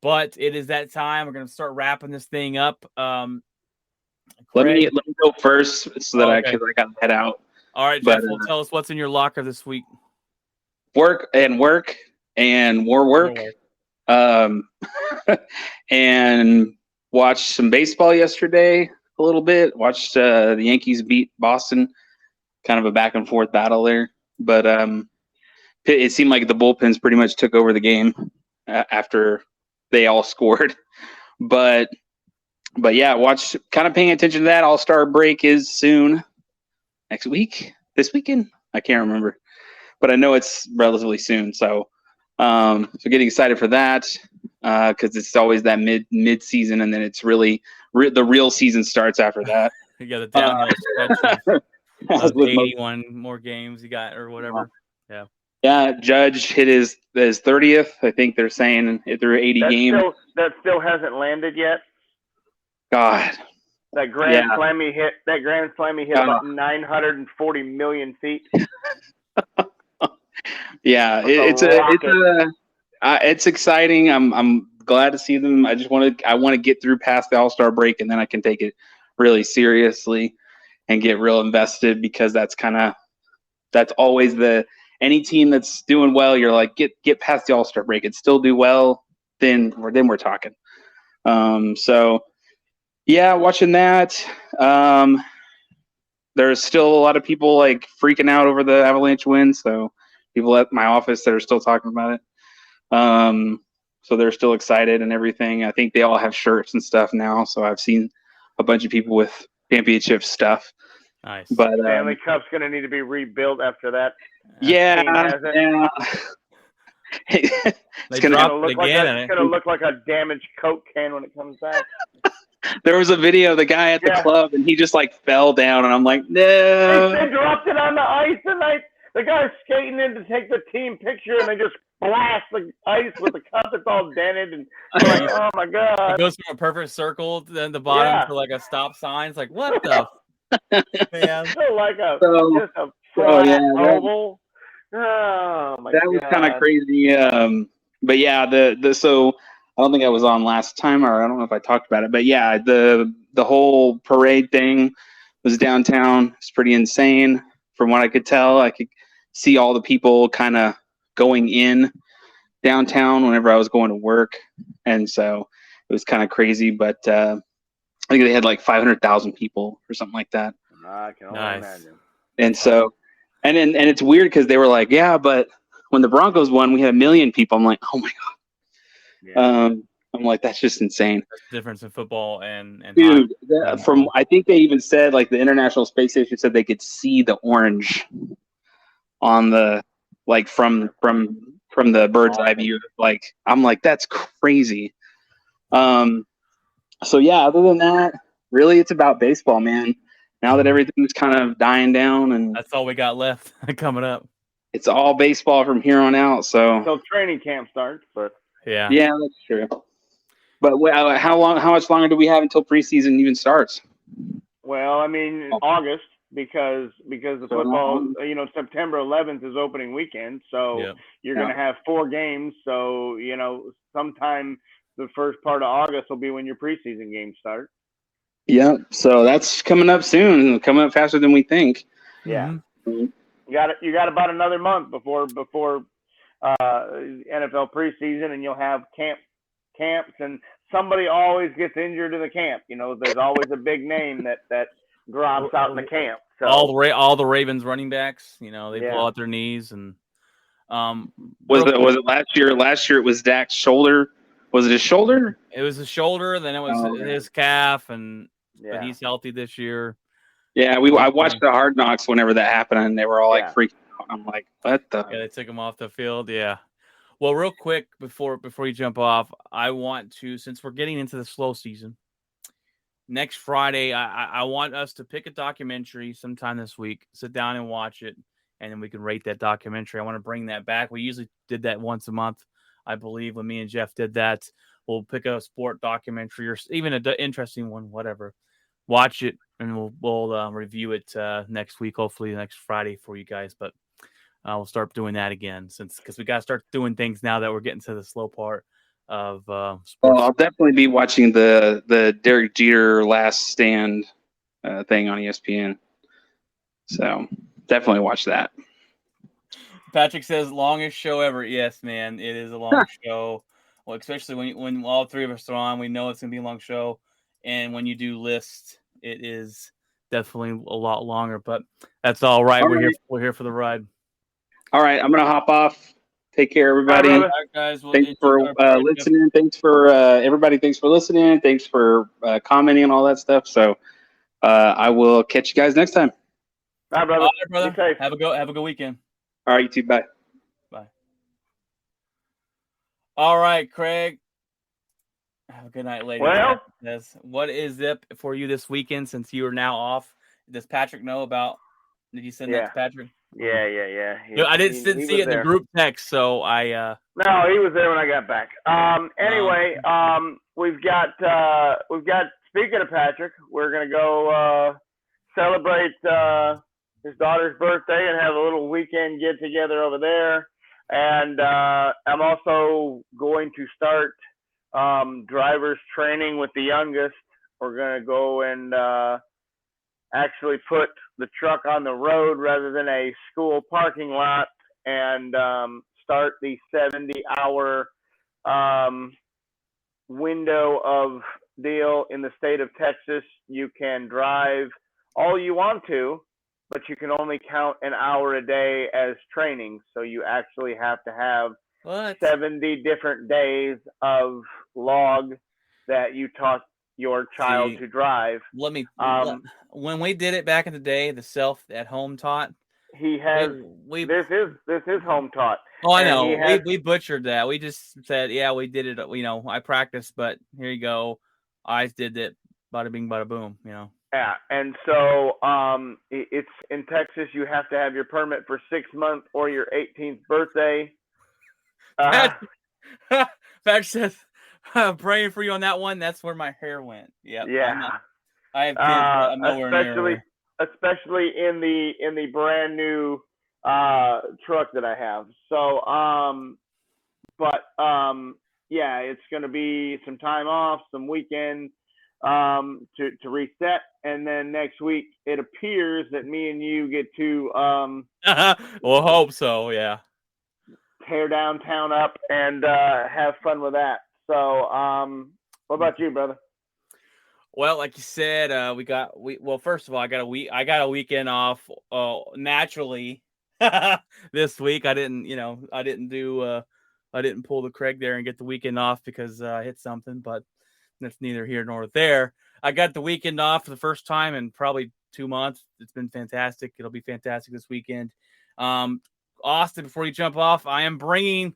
[SPEAKER 2] but it is that time. We're going to start wrapping this thing up.
[SPEAKER 4] Let me go first so that I got to head out.
[SPEAKER 2] All right,
[SPEAKER 4] But
[SPEAKER 2] Jeff, well, tell us what's in your locker this week.
[SPEAKER 4] work and more work. Um, and watched some baseball yesterday a little bit. Watched the Yankees beat Boston. Kind of a back and forth battle there, but it seemed like the bullpens pretty much took over the game after they all scored. But yeah, kind of paying attention to that. All-Star break is soon. Next week? This weekend? I can't remember. But I know it's relatively soon. So getting excited for that because it's always that mid-season, and then it's really the real season starts after that.
[SPEAKER 2] You got the downhill stretch of
[SPEAKER 4] with
[SPEAKER 2] 81 more games you got or whatever. Yeah.
[SPEAKER 4] Yeah, Judge hit his 30th. I think they're saying it through 80 games.
[SPEAKER 3] That still hasn't landed yet.
[SPEAKER 4] God.
[SPEAKER 3] That grand slam he hit. That grand slam he hit about 940 million feet.
[SPEAKER 4] Yeah, it's exciting. I'm glad to see them. I want to get through past the All-Star break, and then I can take it really seriously and get real invested, because that's always any team that's doing well, you're like, get past the All-Star break and still do well, then we're talking. So yeah, watching that. There's still a lot of people like freaking out over the Avalanche win. So people at my office that are still talking about it. So they're still excited and everything. I think they all have shirts and stuff now. So I've seen a bunch of people with championship stuff.
[SPEAKER 2] Nice.
[SPEAKER 4] But
[SPEAKER 3] Stanley Cup's going to need to be rebuilt after that.
[SPEAKER 4] Yeah.
[SPEAKER 2] They dropped it again.
[SPEAKER 3] It's going to look like a damaged Coke can when it comes back.
[SPEAKER 4] There was a video of the guy at the club, and he just like fell down, and I'm like, no.
[SPEAKER 3] They dropped it on the ice, and the guy's skating in to take the team picture, and they just blast the ice with the cup that's all dented, and like, oh my god!
[SPEAKER 2] It goes from a perfect circle to then the bottom to like a stop sign. It's like, what the man?
[SPEAKER 3] So like just a flat oval. Oh my god!
[SPEAKER 4] That was kind of crazy. But yeah, so I don't think I was on last time, or I don't know if I talked about it. But yeah, the whole parade thing was downtown. It's pretty insane. From what I could tell, I could see all the people kind of going in downtown whenever I was going to work, and so it was kind of crazy. But I think they had like 500,000 people or something like that.
[SPEAKER 3] I can only imagine.
[SPEAKER 4] And so, and it's weird because they were like, yeah, but when the Broncos won, we had 1 million people. I'm like, oh my god. Yeah. I'm like, that's just insane.
[SPEAKER 2] That's the difference in football and
[SPEAKER 4] dude. I think they even said, like, the International Space Station said they could see the orange on the from the bird's eye view. Like, I'm like, that's crazy. So yeah, other than that, really, it's about baseball, man. Now that everything's kind of dying down, and
[SPEAKER 2] that's all we got left coming up.
[SPEAKER 4] It's all baseball from here on out. So
[SPEAKER 3] until training camp starts, but
[SPEAKER 4] yeah, that's true. But how much longer do we have until preseason even starts?
[SPEAKER 3] Well, I mean, August, because the football, September 11th is opening weekend, so you're going to have 4 games. So sometime the first part of August will be when your preseason games start.
[SPEAKER 4] Yeah, so that's coming up soon, coming up faster than we think.
[SPEAKER 3] Yeah, you got about another month before NFL preseason, and you'll have camps, and somebody always gets injured in the camp. There's always a big name that drops out in the camp. So
[SPEAKER 2] all the Ravens running backs, they blow out their knees, and
[SPEAKER 4] was it last year? Last year it was Dak's shoulder. Was it his shoulder?
[SPEAKER 2] It was his shoulder, then it was his calf, but he's healthy this year.
[SPEAKER 4] Yeah, I watched the Hard Knocks whenever that happened, and they were all like freaking out. I'm like, what the?
[SPEAKER 2] Yeah, they took him off the field. Yeah. Well, real quick before you jump off, I want to, since we're getting into the slow season, next Friday, I want us to pick a documentary sometime this week, sit down and watch it, and then we can rate that documentary. I want to bring that back. We usually did that once a month, I believe, when me and Jeff did that. We'll pick a sport documentary or even an interesting one, whatever. Watch it, and we'll review it next week, hopefully next Friday for you guys. But we'll start doing that again because we got to start doing things now that we're getting to the slow part of sports.
[SPEAKER 4] Well, I'll definitely be watching the Derek Jeter Last Stand thing on ESPN. So definitely watch that.
[SPEAKER 2] Patrick says longest show ever. Yes, man, it is a long show. Well, especially when all three of us are on, we know it's gonna be a long show. And when you do lists, it is definitely a lot longer. But that's all right.
[SPEAKER 4] All
[SPEAKER 2] We're here.
[SPEAKER 4] right.
[SPEAKER 2] We're here for the ride.
[SPEAKER 4] All right, I'm gonna hop off. Take care, everybody.
[SPEAKER 3] Bye,
[SPEAKER 2] All
[SPEAKER 3] brother.
[SPEAKER 2] right, guys. Well,
[SPEAKER 4] Thanks for listening. Thanks for everybody. Thanks for listening. Thanks for commenting and all that stuff. So I will catch you guys next time.
[SPEAKER 3] Bye, brother.
[SPEAKER 2] All right, brother.
[SPEAKER 3] Be safe.
[SPEAKER 2] Have a good weekend.
[SPEAKER 4] All right, you too. Bye.
[SPEAKER 2] Bye. All right, Craig. Have a good night, ladies.
[SPEAKER 3] Well,
[SPEAKER 2] What is it for you this weekend since you are now off? Does Patrick know about? Did you send that
[SPEAKER 3] Yeah.
[SPEAKER 2] to Patrick?
[SPEAKER 3] Yeah.
[SPEAKER 2] No, I didn't see
[SPEAKER 3] was
[SPEAKER 2] it in the
[SPEAKER 3] there.
[SPEAKER 2] group text, so I.
[SPEAKER 3] No, he was there when I got back. Anyway, we've got speaking of Patrick, we're gonna go celebrate his daughter's birthday and have a little weekend get together over there. And I'm also going to start driver's training with the youngest. We're gonna go and actually put the truck on the road rather than a school parking lot, and start the 70-hour window of deal in the state of Texas. You can drive all you want to, but you can only count an hour a day as training. So you actually have to have
[SPEAKER 2] What?
[SPEAKER 3] 70 different days of log that you taught your child to drive.
[SPEAKER 2] Let me.
[SPEAKER 3] Um,
[SPEAKER 2] when we did it back in the day, the self at home taught.
[SPEAKER 3] He has this is home taught.
[SPEAKER 2] Oh, I
[SPEAKER 3] And
[SPEAKER 2] know.
[SPEAKER 3] he has-
[SPEAKER 2] We butchered that. We just said, yeah, we did it. You know, I practiced, but here you go. I did it. Bada bing, bada boom. You know.
[SPEAKER 3] Yeah, and so it's in Texas. You have to have your permit for 6 months or your 18th birthday.
[SPEAKER 2] Patrick says, praying for you on that one. That's where my hair went. Yep,
[SPEAKER 3] Yeah.
[SPEAKER 2] I have kids, but I'm nowhere near.
[SPEAKER 3] Especially in the brand new truck that I have. So yeah, it's going to be some time off, some weekend to reset, and then next week it appears that me and you get to
[SPEAKER 2] We'll hope so. Yeah.
[SPEAKER 3] tear downtown up and have fun with that. So what about you, brother?
[SPEAKER 2] Well, like you said, well, first of all, I got a weekend off naturally this week. I didn't pull the Craig there and get the weekend off because I hit something, but that's neither here nor there. I got the weekend off for the first time in probably 2 months. It's been fantastic. It'll be fantastic this weekend. Austin, before you jump off, I am bringing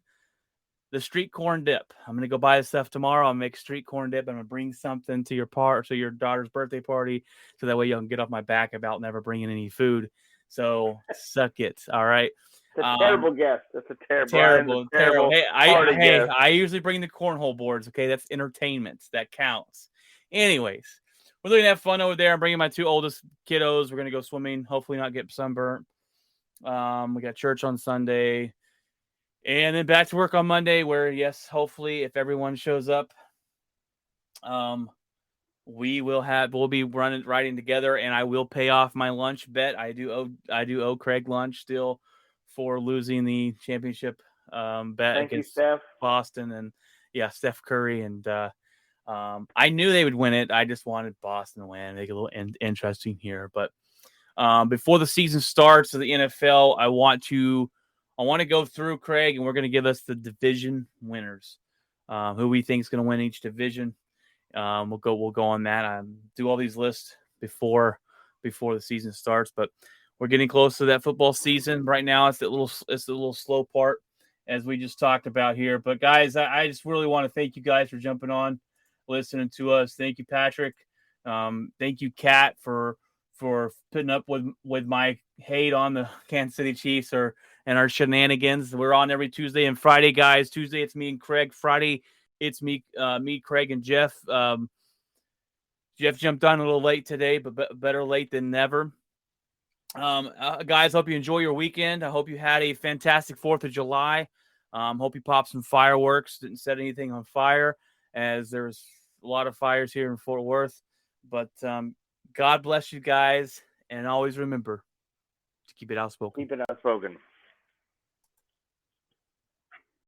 [SPEAKER 2] the street corn dip. I'm going to go buy the stuff tomorrow. I'll make street corn dip. I'm going to bring something to your daughter's birthday party, so that way you can get off my back about never bringing any food. So suck it. All right.
[SPEAKER 3] It's a terrible guess. That's a terrible.
[SPEAKER 2] Hey,
[SPEAKER 3] guess.
[SPEAKER 2] I usually bring the cornhole boards. Okay, that's entertainment. That counts. Anyways, we're going to have fun over there. I'm bringing my 2 oldest kiddos. We're going to go swimming. Hopefully not get sunburnt. We got church on Sunday. And then back to work on Monday, where, yes, hopefully, if everyone shows up, we'll be riding together, and I will pay off my lunch bet. I do owe Craig lunch still for losing the championship bet against Boston, and Steph Curry, and I knew they would win it. I just wanted Boston to win, make it a little interesting here. But before the season starts of the NFL, I want to go through, Craig, and we're going to give us the division winners, who we think is going to win each division. We'll go on that. Do all these lists before the season starts, but we're getting close to that football season. Right now, it's the little slow part, as we just talked about here. But guys, I just really want to thank you guys for jumping on, listening to us. Thank you, Patrick. Thank you, Kat, for putting up with my hate on the Kansas City Chiefs and our shenanigans. We're on every Tuesday and Friday, guys. Tuesday, it's me and Craig. Friday, it's me, Craig, and Jeff. Jeff jumped on a little late today, but better late than never. Guys, hope you enjoy your weekend. I hope you had a fantastic 4th of July. Hope you popped some fireworks. Didn't set anything on fire, as there's a lot of fires here in Fort Worth. But God bless you guys, and always remember, Keep it outspoken.
[SPEAKER 3] Keep it outspoken.